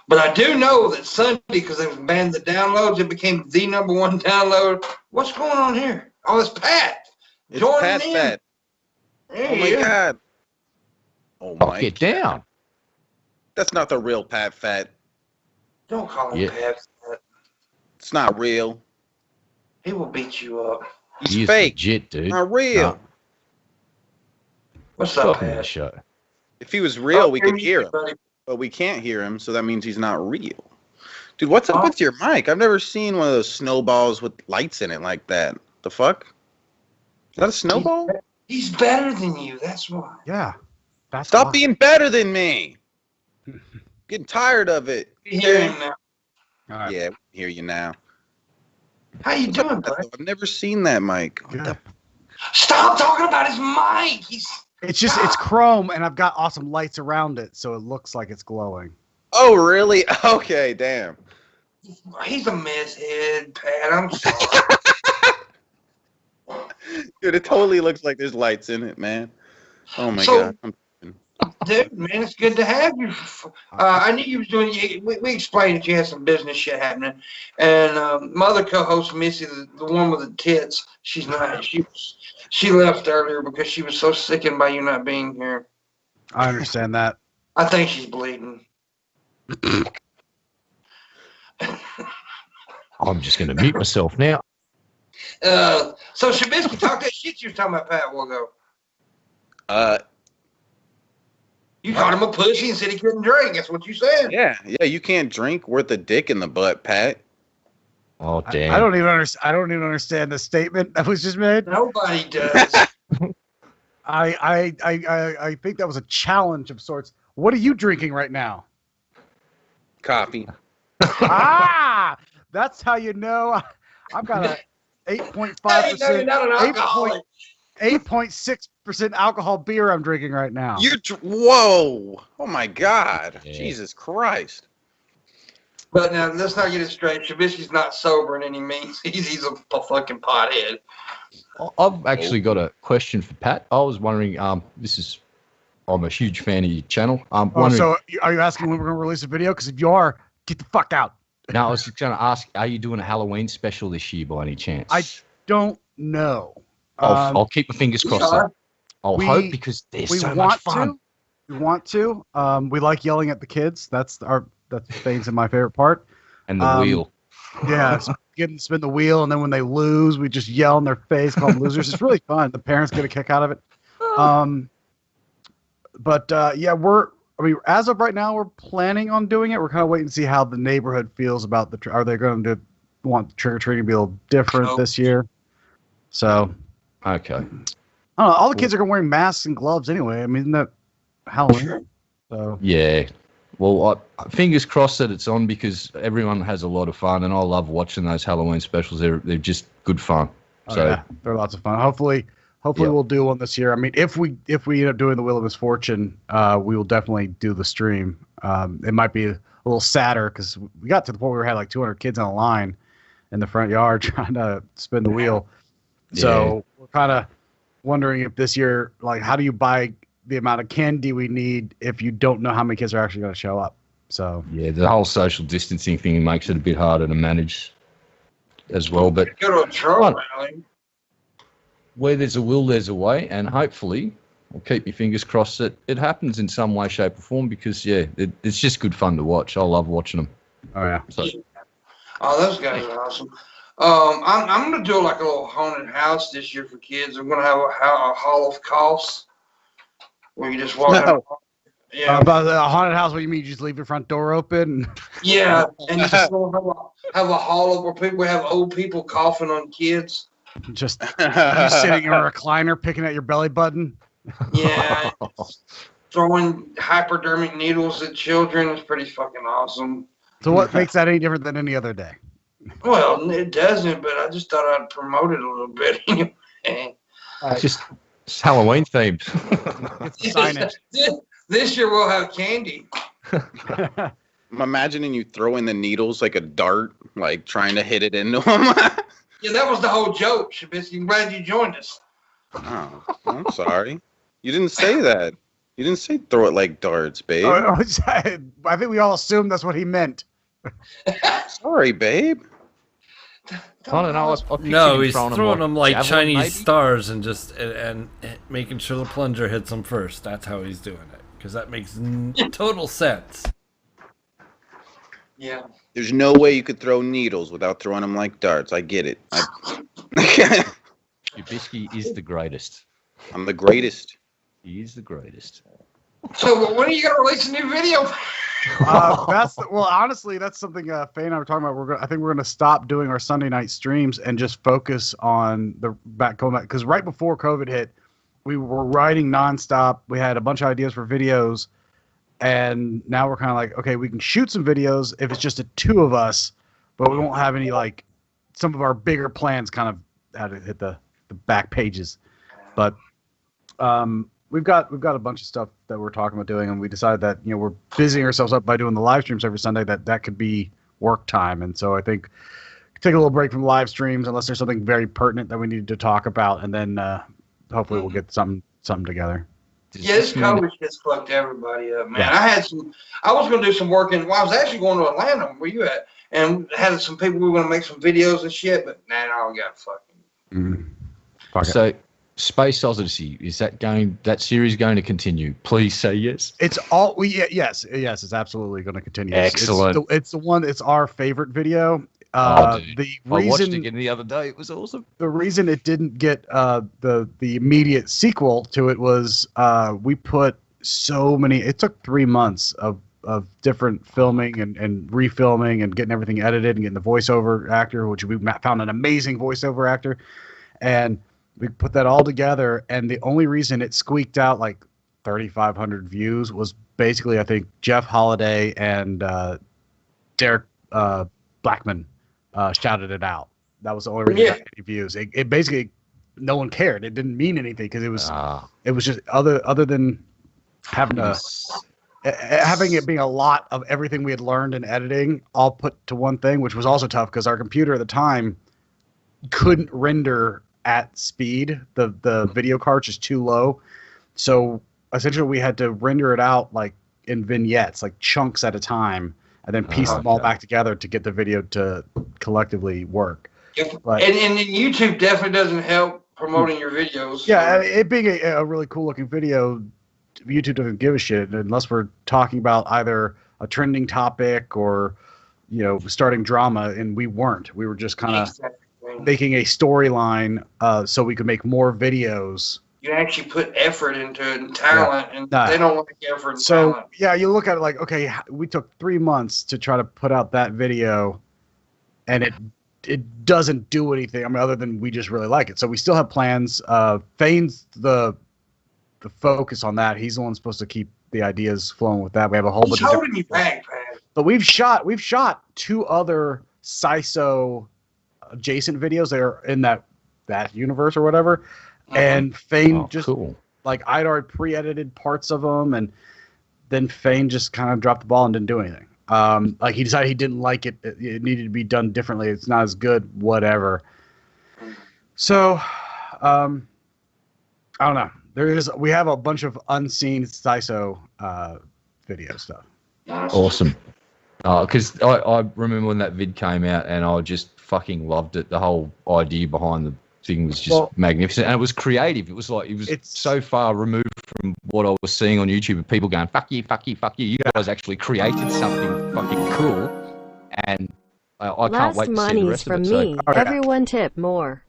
But I do know that Sunday, because they banned the downloads, it became the #1 download. What's going on here? Oh, it's Pat. It's Joining Pat in. Fat. Oh my God. Oh my. Get down. That's not the real Pat Fat. Don't call him Pat Fat. It's not real. He will beat you up. He's fake. Legit, dude. Not real. No. What's up, Pat? Show. If he was real, we could hear him. But we can't hear him, so that means he's not real. Dude, what's up with your mic? I've never seen one of those snowballs with lights in it like that. The fuck? Is that a snowball? He's better than you, that's why. Yeah. Stop being better than me. Getting tired of it. You hear him now. All right. Yeah, we hear you now. How you doing, bud? I've never seen that mic. Stop talking about his mic. It's chrome, and I've got awesome lights around it, so it looks like it's glowing. Oh, really? Okay, damn. He's a mess head, Pat. I'm sorry. Dude, it totally looks like there's lights in it, man. Oh my God. Dude, man, it's good to have you. I knew you was doing. We explained that you had some business shit happening, and my other co-host Missy, the one with the tits, she's not. She left earlier because she was so sickened by you not being here. I understand that. I think she's bleeding. I'm just going to mute myself now. So Shabisky, talk that shit you was talking about Pat a while ago. You called him a pussy and said he couldn't drink. That's what you said. Yeah, you can't drink worth a dick in the butt, Pat. Oh damn! I don't even understand the statement that was just made. Nobody does. I think that was a challenge of sorts. What are you drinking right now? Coffee. That's how you know. I've got a 8.5%, 8.6% alcohol beer I'm drinking right now. Whoa! Oh my God! Yeah. Jesus Christ! But now let's not get it straight. Shabisky's not sober in any means. He's a fucking pothead. I've actually got a question for Pat. I was wondering. I'm a huge fan of your channel. So are you asking when we're going to release a video? Because if you are, get the fuck out. No, I was just going to ask, are you doing a Halloween special this year by any chance? I don't know. I'll keep my fingers crossed. I'll hope, because they're so much fun. We want to. We like yelling at the kids. That's Bane's my favorite part. And the wheel. Yeah, get them to spin the wheel, and then when they lose, we just yell in their face, call them losers. It's really fun. The parents get a kick out of it. As of right now, we're planning on doing it. We're kind of waiting to see how the neighborhood feels about are they going to want the trick-or-treating to be a little different this year? So, okay. I don't know. All the kids are going to wear masks and gloves anyway. I mean, isn't that Halloween? So yeah. Well, fingers crossed that it's on, because everyone has a lot of fun, and I love watching those Halloween specials. They're just good fun. Yeah, they're lots of fun. Hopefully we'll do one this year. I mean, if we end up doing the Wheel of Misfortune, we will definitely do the stream. It might be a little sadder because we got to the point where we had like 200 kids on a line in the front yard trying to spin the wheel. So we're kind of wondering if this year, like, how do you buy the amount of candy we need if you don't know how many kids are actually going to show up? So yeah, the whole social distancing thing makes it a bit harder to manage as well. But go to a troll rally. Where there's a will, there's a way, and hopefully, I'll keep my fingers crossed that it happens in some way, shape, or form, because it's just good fun to watch. I love watching them. Oh yeah. Oh, those guys are awesome. I'm gonna do like a little haunted house this year for kids. I'm gonna have a hall of coughs where you just walk out. Yeah. About a haunted house, what do you mean? You just leave your front door open? Yeah, and you just have a hall where people have old people coughing on kids. Just you sitting in a recliner picking at your belly button. Yeah, throwing hypodermic needles at children is pretty fucking awesome. So what makes that any different than any other day? Well, it doesn't, but I just thought I'd promote it a little bit. It's Halloween themed. This year we'll have candy. I'm imagining you throwing the needles like a dart, like trying to hit it into them. Yeah, that was the whole joke, Shabisky. I'm glad you joined us. Oh, I'm sorry. You didn't say that. You didn't say throw it like darts, babe. I think we all assumed that's what he meant. Sorry, babe. I don't know. No, he's throwing them like javelin, Chinese maybe? stars and just and making sure the plunger hits them first. That's how he's doing it, because that makes total sense. Yeah. There's no way you could throw needles without throwing them like darts. I get it. Shabisky is the greatest. I'm the greatest. He is the greatest. So when are you gonna release a new video? Honestly, that's something Faye and I were talking about. I think we're gonna stop doing our Sunday night streams and just focus on going back because right before COVID hit, we were writing nonstop. We had a bunch of ideas for videos, and now we're kind of like, okay, we can shoot some videos if it's just the two of us, but we won't have any like some of our bigger plans kind of had to hit the back pages, but we've got a bunch of stuff that we're talking about doing, and we decided that we're busying ourselves up by doing the live streams every Sunday. That could be work time, and so I think take a little break from live streams unless there's something very pertinent that we need to talk about, and then hopefully we'll get something together. Yeah, this COVID just fucked everybody up, man. Yeah. I was gonna do some work I was actually going to Atlanta. Where you at? And had some people we were gonna make some videos and shit, but now it all got fucking. So. Space Odyssey, is that series going to continue? Please say yes. It's all yes, it's absolutely going to continue. Excellent. It's the one. It's our favorite video. I watched it again the other day. It was awesome. The reason it didn't get the immediate sequel to it was we put so many. It took 3 months of different filming and refilming and getting everything edited and getting the voiceover actor, which we found an amazing voiceover actor, and we put that all together, and the only reason it squeaked out like 3,500 views was basically, I think, Jeff Holiday and Derek Blackman shouted it out. That was the only reason it got any views. It basically, no one cared. It didn't mean anything because it was just other than having it being a lot of everything we had learned in editing all put to one thing, which was also tough because our computer at the time couldn't render at speed. The video card is too low, so essentially we had to render it out like in vignettes, like chunks at a time, and then piece them all back together to get the video to collectively work. But, and YouTube definitely doesn't help promoting your videos. Yeah, it being a really cool looking video, YouTube doesn't give a shit unless we're talking about either a trending topic or starting drama, and we weren't. We were just kind of making a storyline so we could make more videos. You actually put effort into it and talent, and they don't like effort and talent. Yeah, you look at it like, okay, we took 3 months to try to put out that video, and it doesn't do anything. I mean, other than we just really like it. So we still have plans. Fane's the focus on that. He's the one supposed to keep the ideas flowing with that. We have a whole bunch of holding you back, man. But we've shot 2 other CISO adjacent videos that are in that universe or whatever, and Fane like I'd already pre-edited parts of them, and then Fane just kind of dropped the ball and didn't do anything. Like he decided he didn't like it. It needed to be done differently. It's not as good, whatever. So I don't know. We have a bunch of unseen CISO video stuff. Awesome. Because I remember when that vid came out, and I just fucking loved it. The whole idea behind the thing was just magnificent, and it was creative. It was so far removed from what I was seeing on YouTube of people going fuck you, fuck you, fuck you. You guys actually created something fucking cool, and I can't wait to see the rest of it. Less money's from me. Everyone tip more.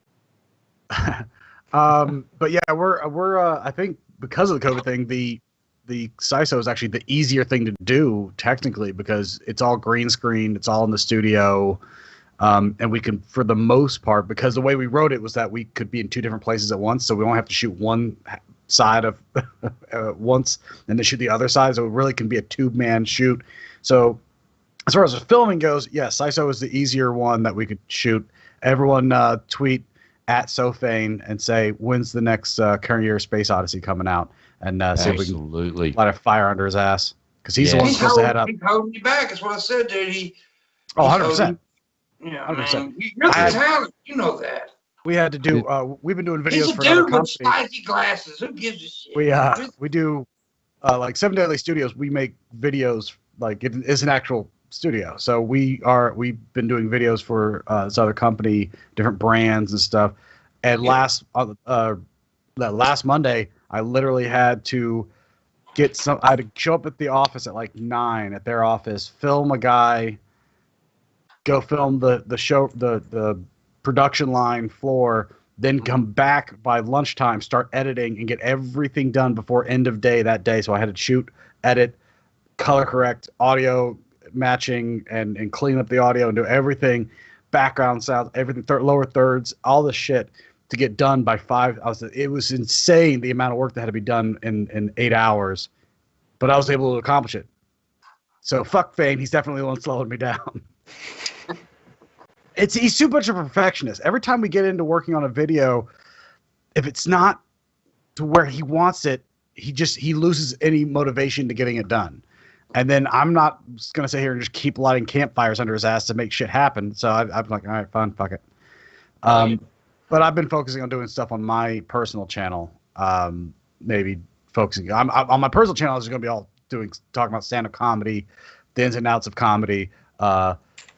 But yeah, we're I think because of the COVID thing, the CISO is actually the easier thing to do technically because it's all green screen, it's all in the studio, and we can, for the most part, because the way we wrote it was that we could be in 2 different places at once, so we don't have to shoot one side of once and then shoot the other side, so it really can be a 2-man shoot. So as far as the filming goes, yes, CISO is the easier one that we could shoot. Everyone tweet at SoFane and say, when's the next current year Space Odyssey coming out? And see if we can light a fire under his ass. Because he's the one supposed to head up. He's holding you back. That's what I said, dude. 100%. Yeah, 100%. You're the talent. You know that. We had to do. We've been doing videos for another company. He's a dude with spiky glasses. Who gives a shit? We do like 7 Deadly Studios, we make videos like it is an actual studio. So we've been doing videos for this other company, different brands and stuff. And that last Monday, I literally had to I had to show up at the office at like 9 at their office, film a guy, go film the show, the production line floor, then come back by lunchtime, start editing, and get everything done before end of day that day. So I had to shoot, edit, color correct, audio matching, and clean up the audio and do everything, background sound, everything, lower thirds, all the shit to get done by 5. It was insane the amount of work that had to be done in 8 hours, but I was able to accomplish it. So fuck Fane, he's definitely the one slowing me down. He's too much of a perfectionist. Every time we get into working on a video, if it's not to where he wants it, he loses any motivation to getting it done. And then I'm not just going to sit here and just keep lighting campfires under his ass to make shit happen. So I'm like, all right, fine, fuck it. But I've been focusing on doing stuff on my personal channel. Maybe focusing on my personal channel is going to be talking about stand-up comedy, the ins and outs of comedy.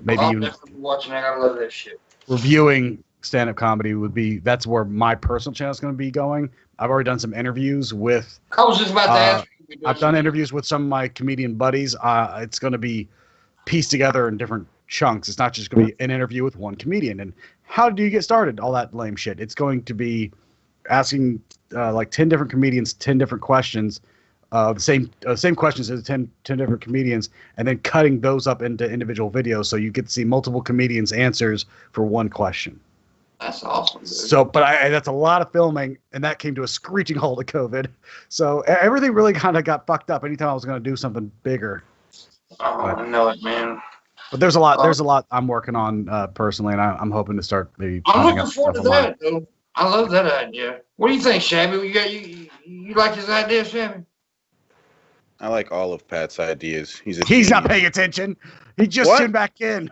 Maybe I'm definitely watching. I gotta love that shit. Reviewing stand-up comedy that's where my personal channel is going to be going. I've already done some interviews with. I was just about to ask you. I've done interviews with some of my comedian buddies. It's going to be pieced together in different chunks. It's not just going to be an interview with one comedian. And how do you get started? All that lame shit. It's going to be asking like 10 different comedians 10 different questions. The same questions as 10 different comedians, and then cutting those up into individual videos so you get to see multiple comedians' answers for one question. That's awesome, dude. So, but that's a lot of filming, and that came to a screeching halt of COVID. So everything really kind of got fucked up anytime I was going to do something bigger. I know it, man. But there's a lot I'm working on personally, and I'm hoping to start maybe. I'm looking forward to that, though. I love that idea. What do you think, Shabby? You like his idea, Shabby? I like all of Pat's ideas. He's not paying attention. He just tuned back in.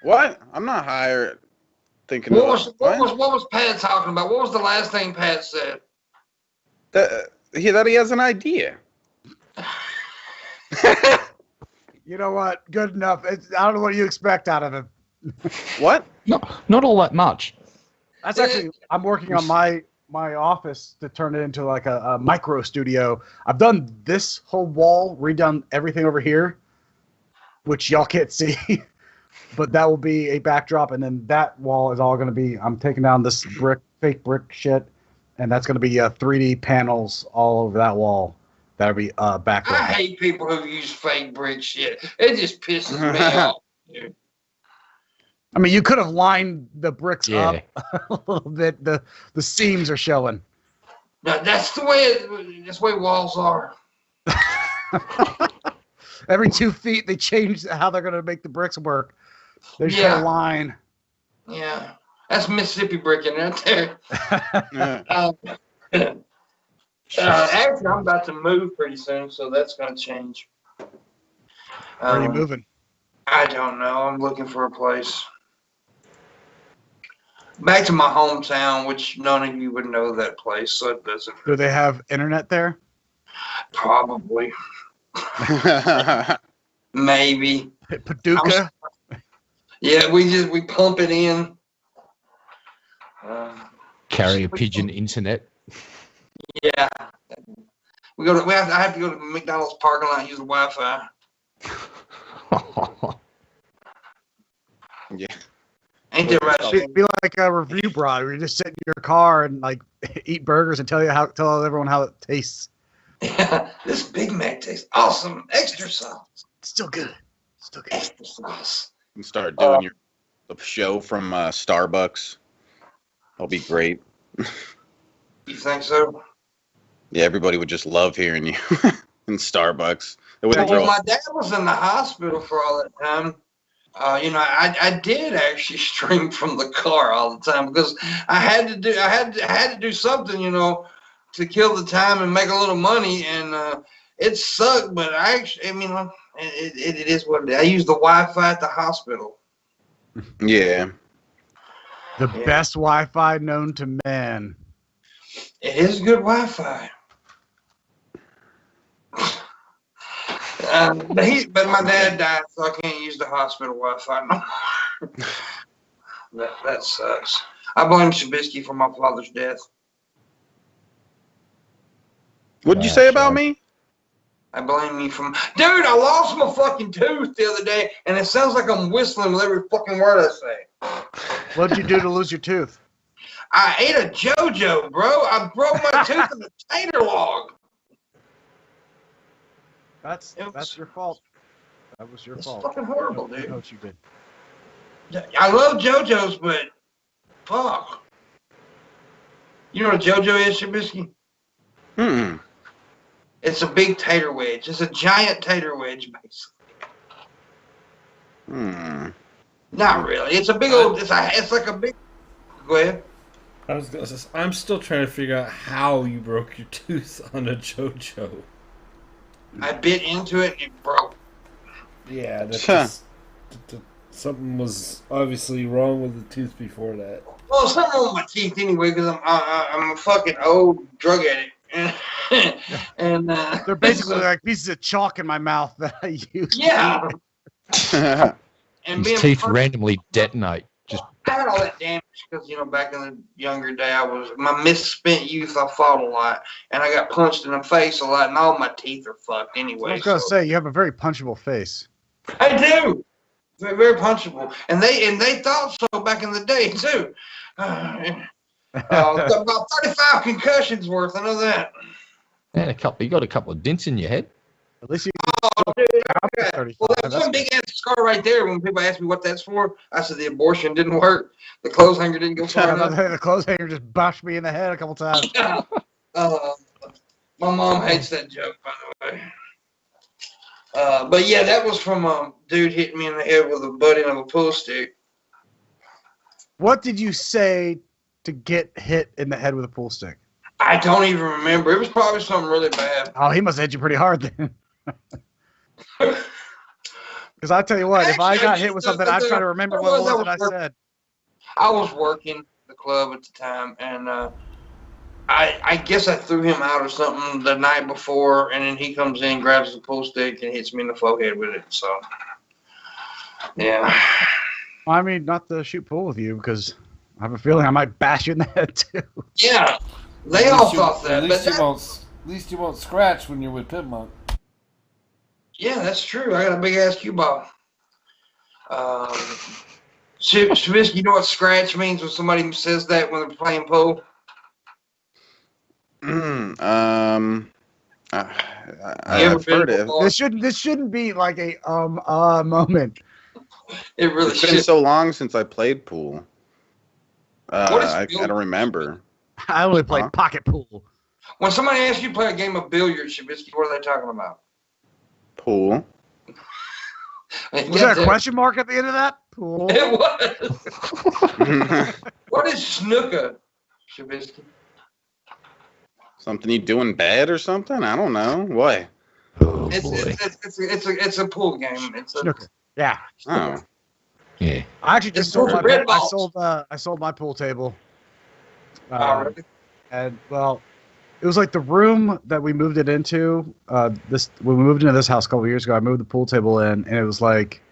What? I'm not hired. Thinking. What was Pat talking about? What was the last thing Pat said? That he has an idea. You know what? Good enough. I don't know what you expect out of him. What? Not all that much. That's actually. I'm working on my office to turn it into like a micro studio. I've done this whole wall, redone everything over here, which y'all can't see, but that will be a backdrop. And then that wall is all going to be, I'm taking down this fake brick shit. And that's going to be 3D panels all over that wall. That'll be background. I hate people who use fake brick shit. It just pisses me off, dude. I mean, you could have lined the bricks up a little bit. The seams are showing. No, that's the way walls are. Every 2 feet, they change how they're going to make the bricks work. They just got a line. Yeah, that's Mississippi bricking right there. Actually, I'm about to move pretty soon, so that's going to change. Where are you moving? I don't know. I'm looking for a place. Back to my hometown, which none of you would know that place, so it doesn't. Do they have internet there? Probably. Maybe. Paducah? Yeah, we pump it in. Carrier pigeon internet. Yeah. I have to go to McDonald's parking lot and use the Wi-Fi. Yeah. Ain't that right? It'd be like a review broad where you just sit in your car and like eat burgers and tell everyone how it tastes. Yeah, this Big Mac tastes awesome. Extra sauce. It's still good. Extra sauce. You start doing the show from Starbucks. That'll be great. You think so? Yeah, everybody would just love hearing you in Starbucks. Well, my dad was in the hospital for all that time. I did actually stream from the car all the time because I had to do something, to kill the time and make a little money, and it sucked. But it is what it is. I use the Wi-Fi at the hospital. Yeah. The best Wi-Fi known to man. It is good Wi-Fi. But my dad died, so I can't use the hospital Wi-Fi no more. That sucks. I blame Shabisky for my father's death. What'd you say about me? I blame you for... Dude, I lost my fucking tooth the other day, and it sounds like I'm whistling with every fucking word I say. What'd you do to lose your tooth? I ate a JoJo, bro. I broke my tooth in a tater log. That's your fault. That was your fault. It's fucking horrible, dude. I know what you did. I love JoJo's, but fuck. You know what a JoJo is, Shabisky? It's a big tater wedge. It's a giant tater wedge, basically. Not really. It's a big old. It's like a big. Go ahead. I'm still trying to figure out how you broke your tooth on a JoJo. I bit into it and it broke. Yeah, that's just, something was obviously wrong with the tooth before that. Well, something wrong with my teeth anyway, because I'm a fucking old drug addict. and they're basically like pieces of chalk in my mouth that I use. Yeah. And his teeth randomly detonate. I had all that damage because, back in the younger day, my misspent youth, I fought a lot, and I got punched in the face a lot, and all my teeth are fucked anyway. I was going to say, you have a very punchable face. I do. Very, very punchable. And they thought so back in the day, too. About 35 concussions worth, I know that. And you got a couple of dents in your head. At least you. Dude, well, that's one big ass scar right there. When people ask me what that's for, I said the abortion didn't work. The clothes hanger didn't go far enough. The clothes hanger just bashed me in the head a couple times. My mom hates that joke, by the way. But yeah, that was from a dude hitting me in the head with a butt end of a pool stick. What did you say to get hit in the head with a pool stick? I don't even remember. It was probably something really bad. Oh, he must have hit you pretty hard then. Because I tell you what, if I got hit with something, I'd try to remember what it was that I said. I was working the club at the time, and I guess I threw him out or something the night before, and then he comes in, grabs the pool stick, and hits me in the forehead with it. So, yeah. I mean, not to shoot pool with you, because I have a feeling I might bash you in the head, too. Yeah, they all thought that. At least you won't scratch when you're with Pimpmunk. Yeah, that's true. I got a big ass cue ball. Shabisky, you know what scratch means when somebody says that when they're playing pool? I've heard it. This shouldn't be like a moment. It really It's been so long since I played pool. I don't remember. I only played pocket pool. When somebody asks you to play a game of billiards, Shabisky, what are they talking about? Pool. Was there a question mark at the end of that? Pool. It was. What is snooker, Shabisky? Something you do in bed or something? I don't know. What? Oh, it's a pool game. It's a snooker. Yeah. Oh. Yeah. I actually just sold I sold my pool table. Really? And well, it was like the room that we moved it into. When we moved into this house a couple of years ago, I moved the pool table in, and it was like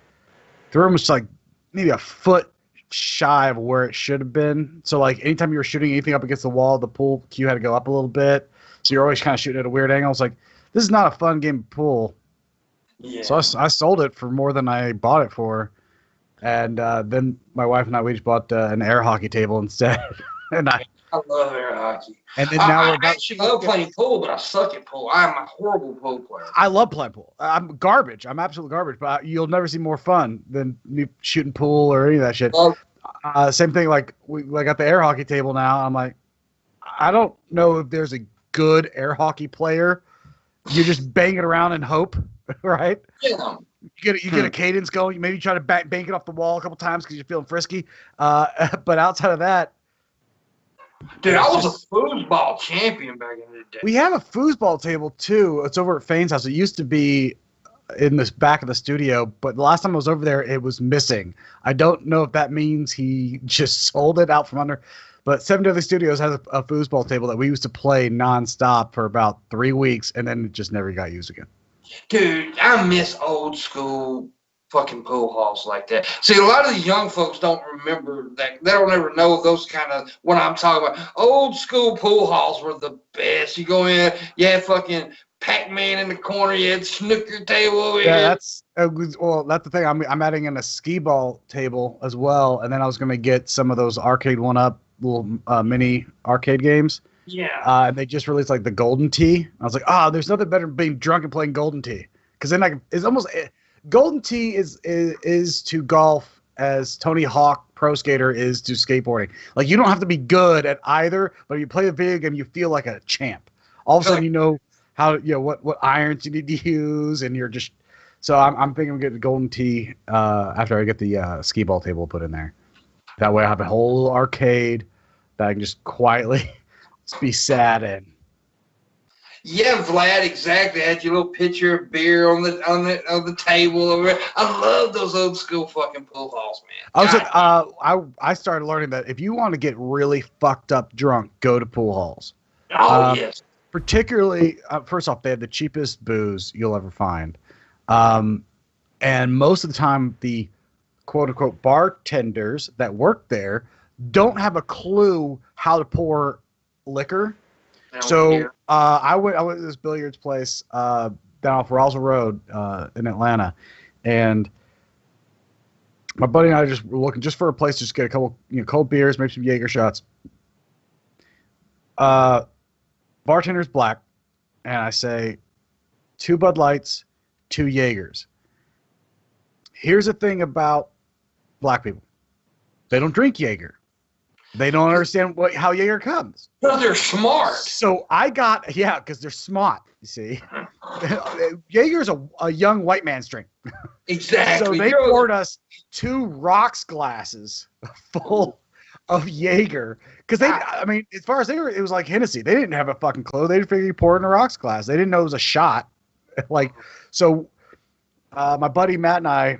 the room was like maybe a foot shy of where it should have been. So like anytime you were shooting anything up against the wall, the pool cue had to go up a little bit. So you're always kind of shooting at a weird angle. It's like, this is not a fun game of pool. Yeah. So I sold it for more than I bought it for. And then my wife and I, we just bought an air hockey table instead. And I love air hockey. And then now I actually love playing pool, but I suck at pool. I'm a horrible pool player. I love playing pool. I'm garbage. I'm absolute garbage. But you'll never see more fun than me shooting pool or any of that shit. Well, same thing. Like we got the air hockey table now. I'm like, I don't know if there's a good air hockey player. You just bang it around and hope, right? Yeah. You get a cadence going. Maybe you try to bank it off the wall a couple times because you're feeling frisky. But outside of that, dude, I was a foosball champion back in the day. We have a foosball table too. It's over at Fane's house. It used to be in this back of the studio, but the last time I was over there, it was missing. I don't know if that means he just sold it out from under. But 7 Deadly Studios has a foosball table that we used to play nonstop for about 3 weeks, and then it just never got used again. Dude, I miss old school fucking pool halls like that. See, a lot of these young folks don't remember that. They don't ever know those kind of what I'm talking about. Old school pool halls were the best. You go in, you had fucking Pac-Man in the corner, you had snooker table over here. That's the thing. I'm adding in a skee ball table as well, and then I was gonna get some of those arcade 1-up little mini arcade games. Yeah. And they just released like the Golden Tee. I was like, there's nothing better than being drunk and playing Golden Tee, because then it's almost Golden Tee is to golf as Tony Hawk Pro Skater is to skateboarding. Like, you don't have to be good at either, but if you play the video game, you feel like a champ. All of a sudden, you know how what irons you need to use, and you're just. So I'm thinking of getting the Golden Tee after I get the skee ball table put in there. That way, I have a whole arcade that I can just quietly be sad in. Yeah, Vlad, exactly. Had your little pitcher of beer on the table over there. I love those old school fucking pool halls, man. I started learning that if you want to get really fucked up drunk, go to pool halls. Oh, yes. Particularly, first off, they have the cheapest booze you'll ever find. And most of the time, the quote-unquote bartenders that work there don't have a clue how to pour liquor. So I went to this billiards place down off Roswell Road in Atlanta, and my buddy and I just were looking just for a place to just get a couple cold beers, maybe some Jaeger shots. Bartender's black, and I say 2 Bud Lights, 2 Jaegers. Here's the thing about black people: they don't drink Jaeger. They don't understand how Jaeger comes. Because they're smart. So I got, because they're smart, you see. Jaeger's a young white man's drink. Exactly. So they poured us 2 rocks glasses full of Jaeger. Because as far as they were, it was like Hennessy. They didn't have a fucking clue. They figured you pour it in a rocks glass. They didn't know it was a shot. My buddy Matt and I,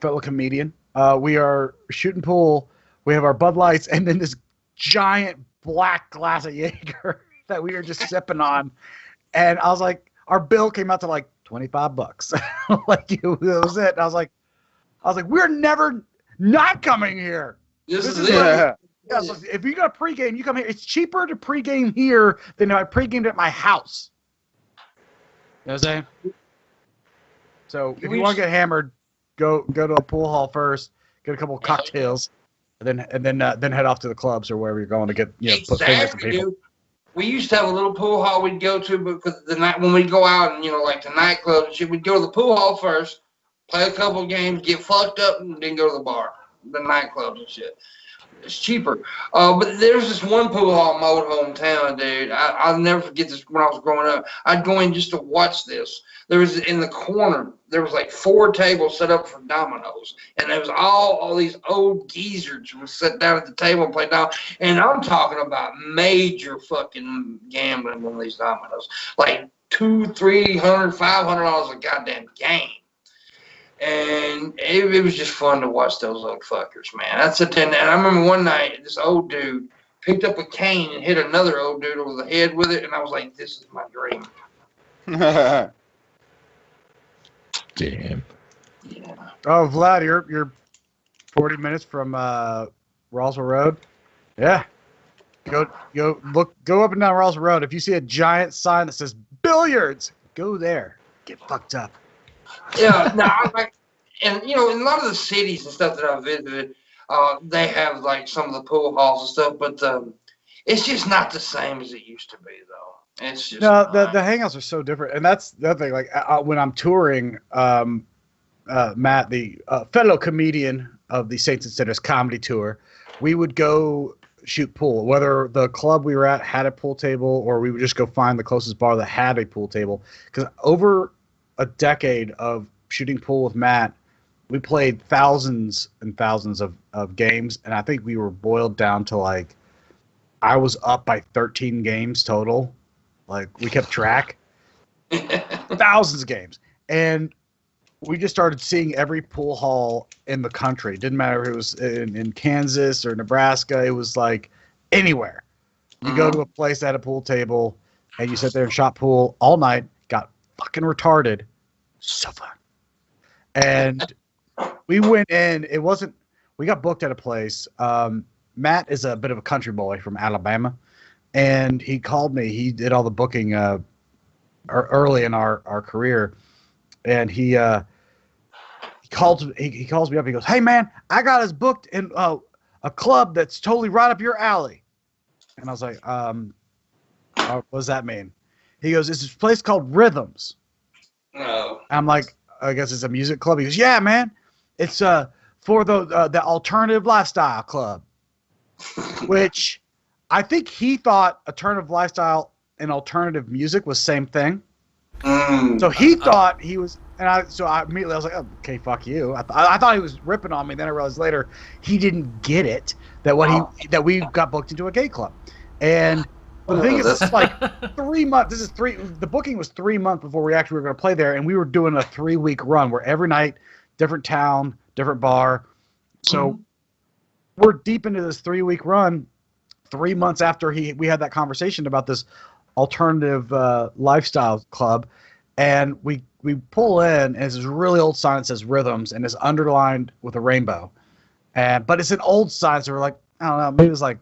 fellow comedian, we are shooting pool. We have our Bud Lights and then this giant black glass of Jaeger that we were just sipping on. And I was like, our bill came out to like $25. Like, it was it. And I was like, we're never not coming here. This is it. Yeah, so if you got a pregame, you come here. It's cheaper to pregame here than if I pregamed at my house. You know what I'm saying? So if you want to get hammered, go to a pool hall first, get a couple of cocktails. And then head off to the clubs or wherever you're going to get put fingers in people. Dude. We used to have a little pool hall we'd go to because the night when we'd go out and like the nightclubs and shit, we'd go to the pool hall first, play a couple of games, get fucked up, and then go to the bar, the nightclubs and shit. It's cheaper. But there's this one pool hall in my old hometown, dude. I'll never forget this when I was growing up. I'd go in just to watch this. There was in the corner, there was like 4 tables set up for dominoes. And there was all these old geezers who would sit down at the table and play dominoes. And I'm talking about major fucking gambling on these dominoes. Like $200, $300, $500 a goddamn game. And it was just fun to watch those old fuckers, man. And I remember one night, this old dude picked up a cane and hit another old dude over the head with it, and I was like, this is my dream. Damn. Yeah. Oh, Vlad, you're 40 minutes from Roswell Road. Yeah. Go up and down Roswell Road. If you see a giant sign that says billiards, go there. Get fucked up. Yeah, no, and in a lot of the cities and stuff that I visited, they have like some of the pool halls and stuff, but it's just not the same as it used to be, though. It's just the hangouts are so different, and that's the other thing. Like when I'm touring, Matt, the fellow comedian of the Saints and Sinners comedy tour, we would go shoot pool. Whether the club we were at had a pool table, or we would just go find the closest bar that had a pool table, because over a decade of shooting pool with Matt, we played thousands and thousands of games, and I think we were boiled down to like, I was up by 13 games total. Like, we kept track. Thousands of games. And we just started seeing every pool hall in the country. It didn't matter if it was in Kansas or Nebraska. It was like anywhere. You go to a place that had a pool table, and you sit there and shot pool all night, got fucking retarded. So fun. And we went in. It wasn't. We got booked at a place. Matt is a bit of a country boy from Alabama, and he called me. He did all the booking early in our career, and he calls me up. He goes, "Hey man, I got us booked in a club that's totally right up your alley." And I was like, what does that mean? He goes, "It's this place called Rhythms." No. I'm like, I guess it's a music club. He goes, "Yeah, man, it's for the alternative lifestyle club," which I think he thought alternative lifestyle and alternative music was same thing. So he thought he was, and I immediately was like, oh, okay, fuck you. I thought he was ripping on me. Then I realized later he didn't get it that that we got booked into a gay club, and the thing is, this is like 3 months. The booking was 3 months before we actually were going to play there, and we were doing a 3-week run where every night, different town, different bar. So we're deep into this 3-week run. 3 months after we had that conversation about this alternative lifestyle club, and we pull in, and it's this really old sign that says Rhythms, and it's underlined with a rainbow, but it's an old sign, so we're like, I don't know, maybe it's like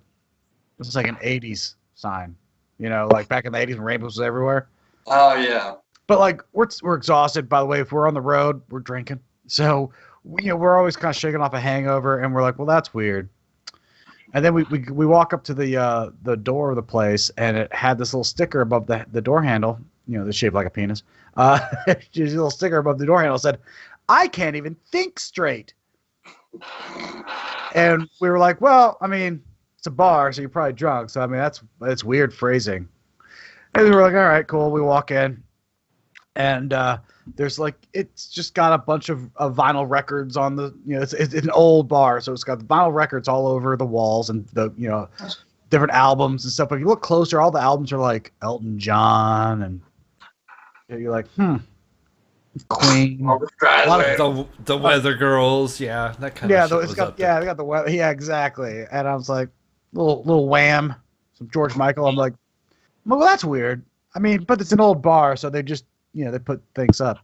an 80s sign, like back in the 80s when rainbows was everywhere. Oh yeah. But like we're exhausted. By the way, if we're on the road, we're drinking, so we're always kind of shaking off a hangover, and we're like, well, that's weird. And then we walk up to the door of the place, and it had this little sticker above the door handle, that's shaped like a penis. Just a little sticker above the door handle said, "I can't even think straight." And we were like, well, I mean, it's a bar, so you're probably drunk. So I mean, that's weird phrasing. And we were like, all right, cool. We walk in, and there's like, it's just got a bunch of vinyl records on the, it's an old bar, so it's got the vinyl records all over the walls and the different albums and stuff. But if you look closer, all the albums are like Elton John, and you're like, Queen, a lot of the Weather Girls, yeah, that kind of shit. They got the weather, yeah, exactly. And I was like, little Wham, some George Michael. I'm like, well, that's weird. I mean, but it's an old bar, so they just they put things up.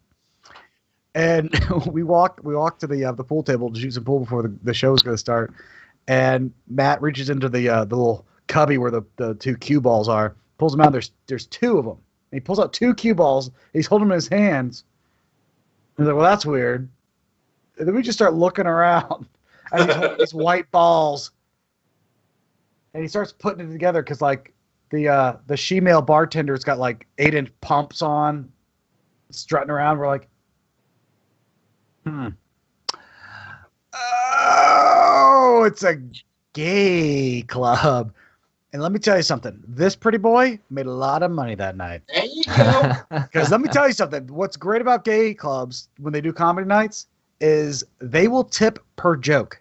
And we walk to the pool table to shoot some pool before the show was going to start. And Matt reaches into the little cubby where the two cue balls are, pulls them out. There's two of them. And he pulls out two cue balls. He's holding them in his hands. He's like, well, that's weird. And then we just start looking around. And he's holding these white balls. And he starts putting it together because like the she-male bartender's got like 8-inch pumps on, strutting around. We're like, oh, it's a gay club. And let me tell you something. This pretty boy made a lot of money that night. There you go. Because let me tell you something. What's great about gay clubs when they do comedy nights is they will tip per joke.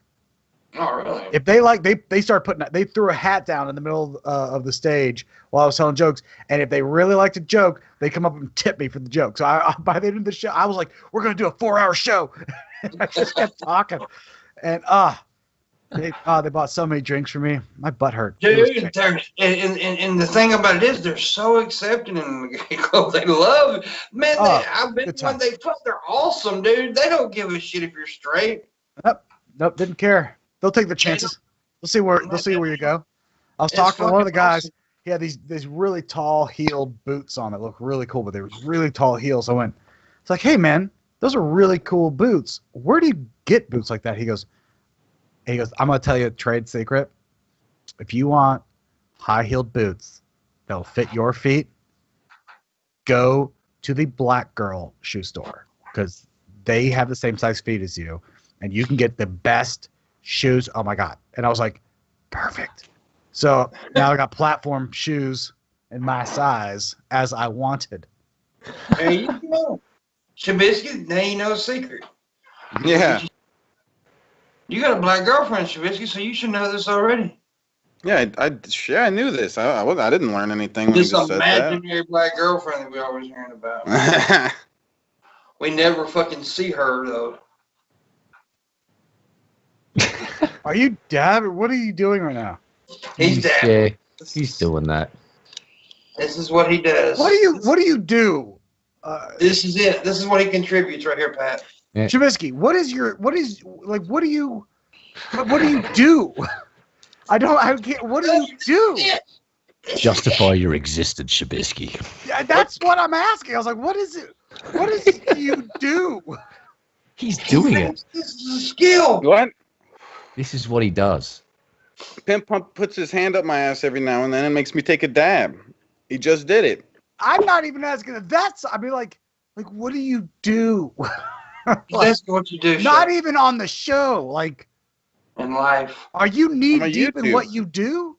Oh, really? If they start they threw a hat down in the middle of the stage while I was telling jokes, and if they really liked a joke, they come up and tip me for the joke. So by the end of the show, I was like, "We're gonna do a 4-hour show." And I just kept talking, and they bought so many drinks for me. My butt hurt. Dude, and the thing about it is they're so accepting in the gay club. They love, man. I've been when they put. They're awesome, dude. They don't give a shit if you're straight. Nope, didn't care. They'll take the chances. They'll see where you go. I was talking to one of the guys. Awesome. He had these really tall heeled boots on that look really cool, but they were really tall heels. I went, it's like, hey man, those are really cool boots. Where do you get boots like that? He goes, I'm gonna tell you a trade secret. If you want high heeled boots that'll fit your feet, go to the Black Girl shoe store because they have the same size feet as you, and you can get the best shoes. Oh my god. And I was like, perfect. So now I got platform shoes in my size as I wanted. There you go. Shabisky, now you know a secret. Yeah. You got a black girlfriend, Shabisky, so you should know this already. Yeah, I knew this. I didn't learn anything. This imaginary black girlfriend that we always hearing about. We never fucking see her though. Are you dab? What are you doing right now? He's dabbing. Yeah, he's doing that. This is what he does. What do you do? This is it. This is what he contributes right here, Pat. Yeah. Shabisky, what do you do? I can't. What do you do? Justify your existence, Shabisky. Yeah, that's what I'm asking. I was like, what is it? What does you do? He's doing it. This is a skill. What? This is what he does. Pimpmunk puts his hand up my ass every now and then and makes me take a dab. He just did it. I'm not even asking if that's. I mean, like, what do you do? That's what you do. Not even on the show. Like, in life. Are you knee deep in what you do?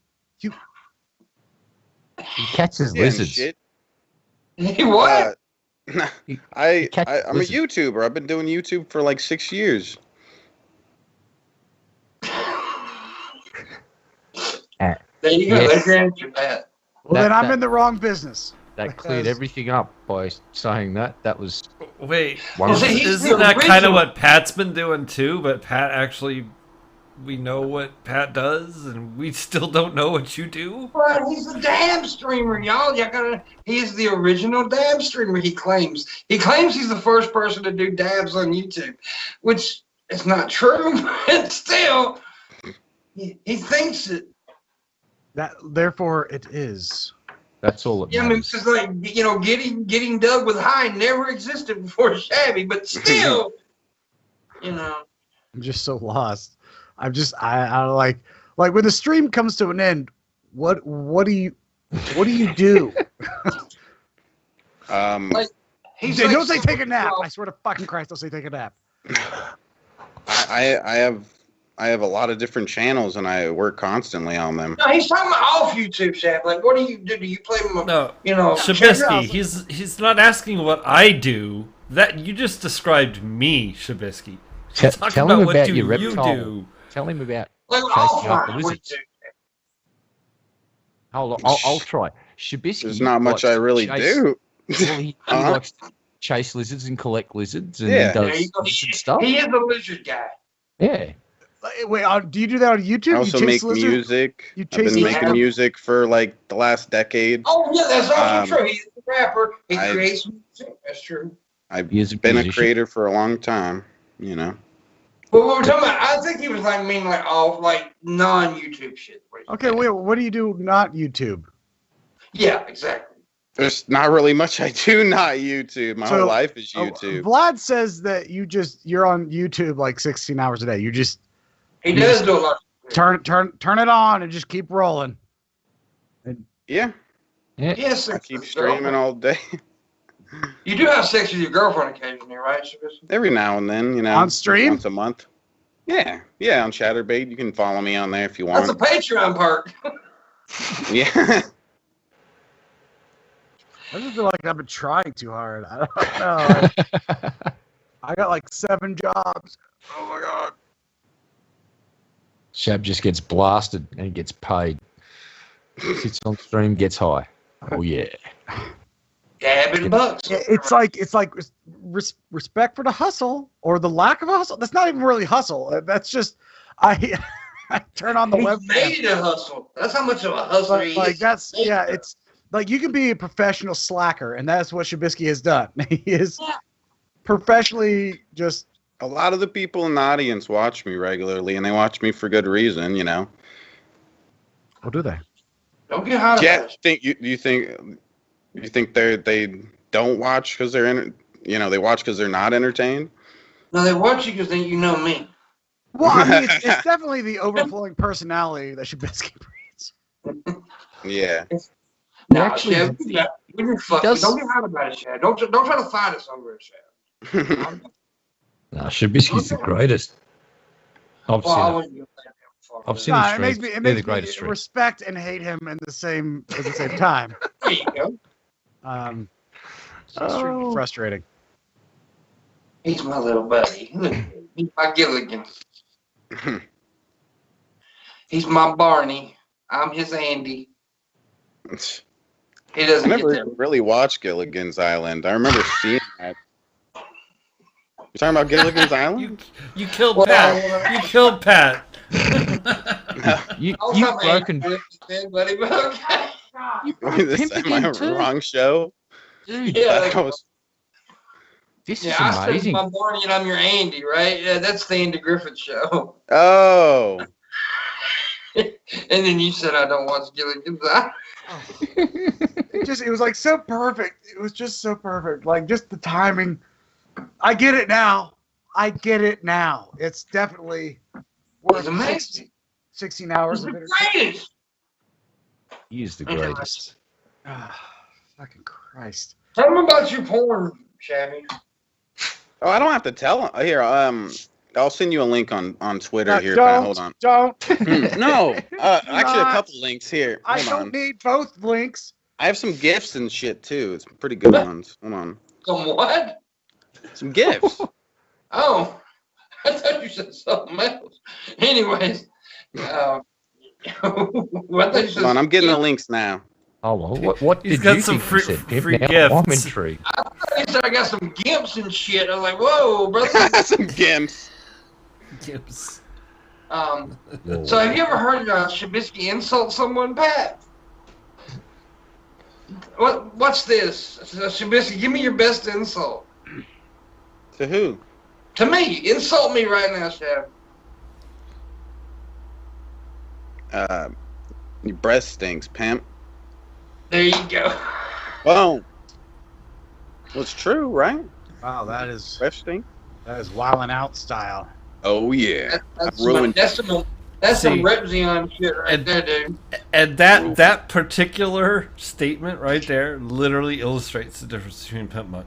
He catches lizards. Shit. What? I'm a YouTuber. I've been doing YouTube for like 6 years. There you go. That's your answer, Pat. Well, then I'm in the wrong business. That cleared everything up by saying that. That was... Wait, isn't that kind of what Pat's been doing too? But Pat actually... We know what Pat does, and we still don't know what you do. Well, he's a dab streamer, y'all. He's the original dab streamer. He claims he's the first person to do dabs on YouTube, which is not true. But still, he thinks it. Therefore, it is. That's all it matters. Yeah, I mean, it's just like getting dug with high never existed before Shabby, but still, I'm just so lost. I like when the stream comes to an end. What do you do? Don't say take a nap. I swear to fucking Christ, don't say take a nap. I have a lot of different channels and I work constantly on them. No, he's talking about off YouTube, Shab. Like, what do you do? Do you play them? No, Shabisky. He's not asking what I do. That you just described me, Shabisky. Tell him about your reptile. Tell him about chasing after lizards. Hold on, I'll try. Shabisky. There's not much I really do. Well, he likes to chase lizards and collect lizards, and he does lizard stuff. He is a lizard guy. Yeah. Wait, do you do that on YouTube? I also make music. I've been making music for like the last decade. Oh yeah, that's also true. He's a rapper. He creates music. That's true. I've been a creator for a long time. But what we're talking about, I think he was off non-YouTube shit. Okay, wait, what do you do not YouTube? Yeah, exactly. There's not really much I do not YouTube. My whole life is YouTube. Vlad says that you're on YouTube like 16 hours a day. He does do a lot. Turn it on and just keep rolling. Yeah. Yes, I keep streaming all day. You do have sex with your girlfriend occasionally, right? Every now and then, On stream? Once a month. Yeah, on Chatterbait. You can follow me on there if you want. That's a Patreon perk. Yeah. I just feel like I've been trying too hard. I don't know. I got like 7 jobs. Oh my god. Shab just gets blasted and gets paid. Sits on stream, gets high. Oh yeah. Dabbing bucks. It's like respect for the hustle or the lack of a hustle. That's not even really hustle. That's just I turn on the webcam. He made it a hustle. That's how much of a hustle he is. It's like you can be a professional slacker, and that's what Shabisky has done. He is professionally just. A lot of the people in the audience watch me regularly, and they watch me for good reason, Oh, do they? Don't get hot. Yeah. You think they don't watch because they watch because they're not entertained? No, they watch you because you know me. Well, I mean, it's definitely the overflowing personality that Shabisky brings. Yeah. No, actually, Shad, don't get hot about it, Shad. Don't try to fight us over it, Shad. No, Shabisky's the greatest. I've seen him. It makes me respect and hate him at the same time. There you go. It's extremely frustrating. He's my little buddy. He's my Gilligan. He's my Barney. I'm his Andy. He doesn't. I never really watched Gilligan's Island. I remember seeing that. You talking about Gilligan's Island? You killed Pat. You killed Pat. You've broken. Buddy, okay. Am I wrong show? Dude, yeah, This is amazing. I'm Barney and I'm your Andy, right? Yeah, that's the Andy Griffith Show. Oh. And then you said I don't watch Gilligan's Island. It was like so perfect. It was just so perfect. Like just the timing. I get it now. It's definitely worth 16 hours of entertainment. He is the greatest. Fucking Christ. Tell them about your porn, Shabby. Oh, I don't have to tell him. Here, I'll send you a link on Twitter here. Hold on. Don't. No. Actually, a couple links here. I don't need both links. I have some gifts and shit, too. It's pretty good ones. Hold on. Some what? Some gifts. Oh. I thought you said something else. Anyways. Hold on, I'm getting the links now. Oh, well, what He's did got you some think free now gifts. I'm intrigued. I thought you said I got some gimps and shit. I was like, whoa, brother. Some gimps. Gimps. So have you ever heard Shabisky insult someone, Pat? What's this? Shabisky, give me your best insult. To who? To me. Insult me right now, Shab. Your breath stinks, pimp. There you go. Oh. Well, it's true, right? Wow, that is breath stink. That is wilding out style. Oh yeah. That's some Repzion shit right there, dude. And that particular statement right there literally illustrates the difference between Pimpmunk.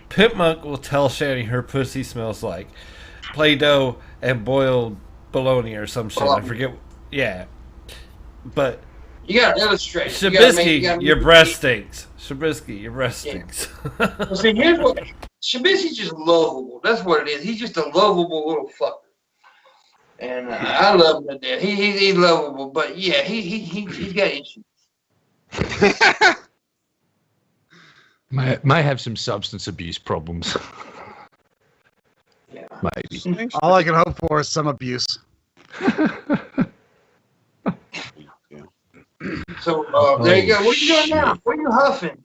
Pimpmunk will tell Shani her pussy smells like Play-Doh and boiled bologna or some shit. I forget. Yeah. But you gotta illustrate. Shabisky, your breast stinks. Shabisky, your breast stinks. Well, see, here's what Shabisky's just lovable. That's what it is. He's just a lovable little fucker. And I love him to death. He's lovable, but yeah, he's got issues. may have some substance abuse problems. Yeah. Maybe. All I can hope for is some abuse. So there you go. What are you doing now? What are you huffing?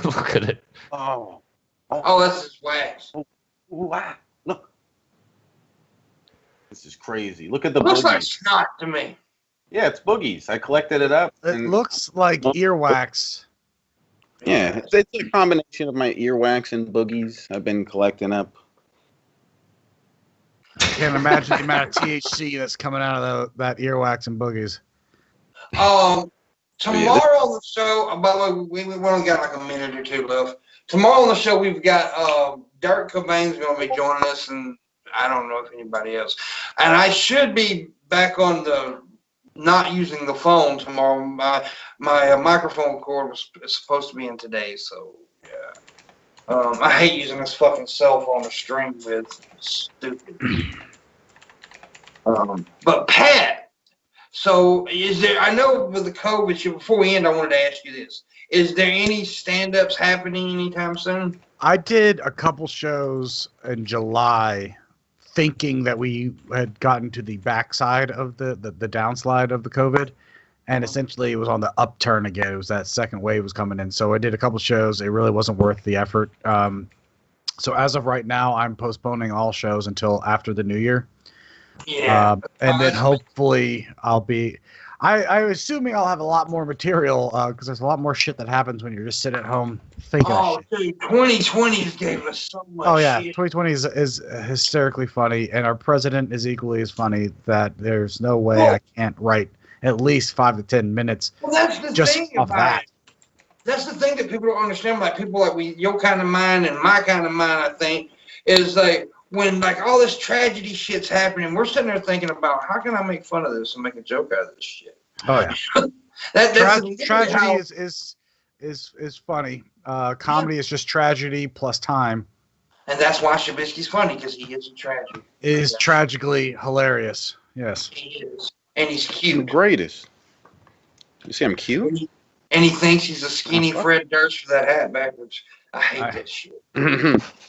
Look at it. Oh, that's his wax. Wow. Look. This is crazy. Look at the looks boogies. like snot to me. Yeah, it's boogies. I collected it up. It looks like earwax. Yeah, it's a combination of my earwax and boogies I've been collecting up. I can't imagine the amount of THC that's coming out of that earwax and boogies. Tomorrow on the show, by the way, we only got like a minute or two left. Tomorrow on the show, we've got Dirk Cobain's going to be joining us, and I don't know if anybody else. And I should be back on the not using the phone tomorrow. My microphone cord was supposed to be in today, so yeah. I hate using this fucking cell phone to stream with. It's stupid. But Pat, so is there? I know with the COVID shit. Before we end, I wanted to ask you this: is there any stand-ups happening anytime soon? I did a couple shows in July, thinking that we had gotten to the backside of the downslide of the COVID, and essentially it was on the upturn again. It was that second wave was coming in. So I did a couple shows. It really wasn't worth the effort. So as of right now, I'm postponing all shows until after the new year. Yeah. And then hopefully I'll be. I'm assuming I'll have a lot more material because there's a lot more shit that happens when you're just sitting at home thinking of shit. Dude, 2020 gave us so much yeah, shit. 2020 is hysterically funny, and our president is equally as funny. That there's no way I can't write at least 5 to 10 minutes. Well, that's the just thing off about that. it. That's the thing that people don't understand about people like your kind of mind and my kind of mind. I think is like when like all this tragedy shit's happening, we're sitting there thinking about how can I make fun of this and make a joke out of this shit. Oh yeah. Tragedy is funny. Comedy is just tragedy plus time. And that's why Shabisky's funny, because he is a tragedy. It is tragically hilarious. Yes. He is. And he's cute. The greatest. You see I'm cute? And he thinks he's a skinny Fred Durst for that hat backwards. I hate that shit.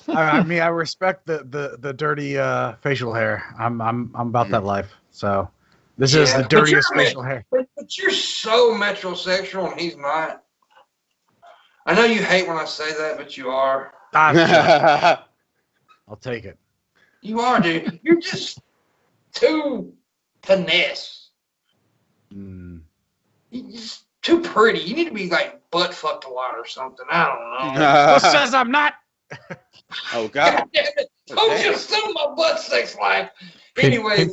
I mean, I respect the dirty facial hair. I'm about that life. So this is the dirtiest facial hair. But you're so metrosexual, and he's not. I know you hate when I say that, but you are. I'll take it. You are, dude. You're just too finesse. You're just too pretty. You need to be like butt fucked a lot or something. I don't know. Who says I'm not? Oh, God. God damn it. Told you some of my butt sex life. Anyway.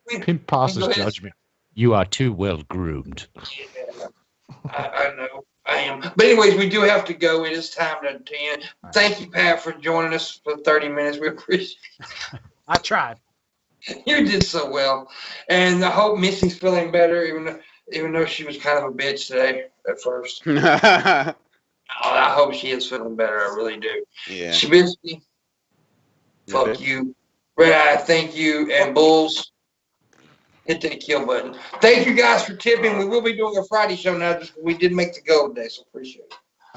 Pimp passes judgment. You are too well groomed. Yeah, I know. I am. But anyways, we do have to go. It is time to end. Thank you, Pat, for joining us for 30 minutes. We appreciate it. I tried. You did so well. And I hope Missy's feeling better, even though she was kind of a bitch today at first. I hope she is feeling better. I really do. Yeah. Shabisky, fuck you. Red Eye, thank you. And Bulls, hit that kill button. Thank you guys for tipping. We will be doing a Friday show now. We did make the goal today, so appreciate it.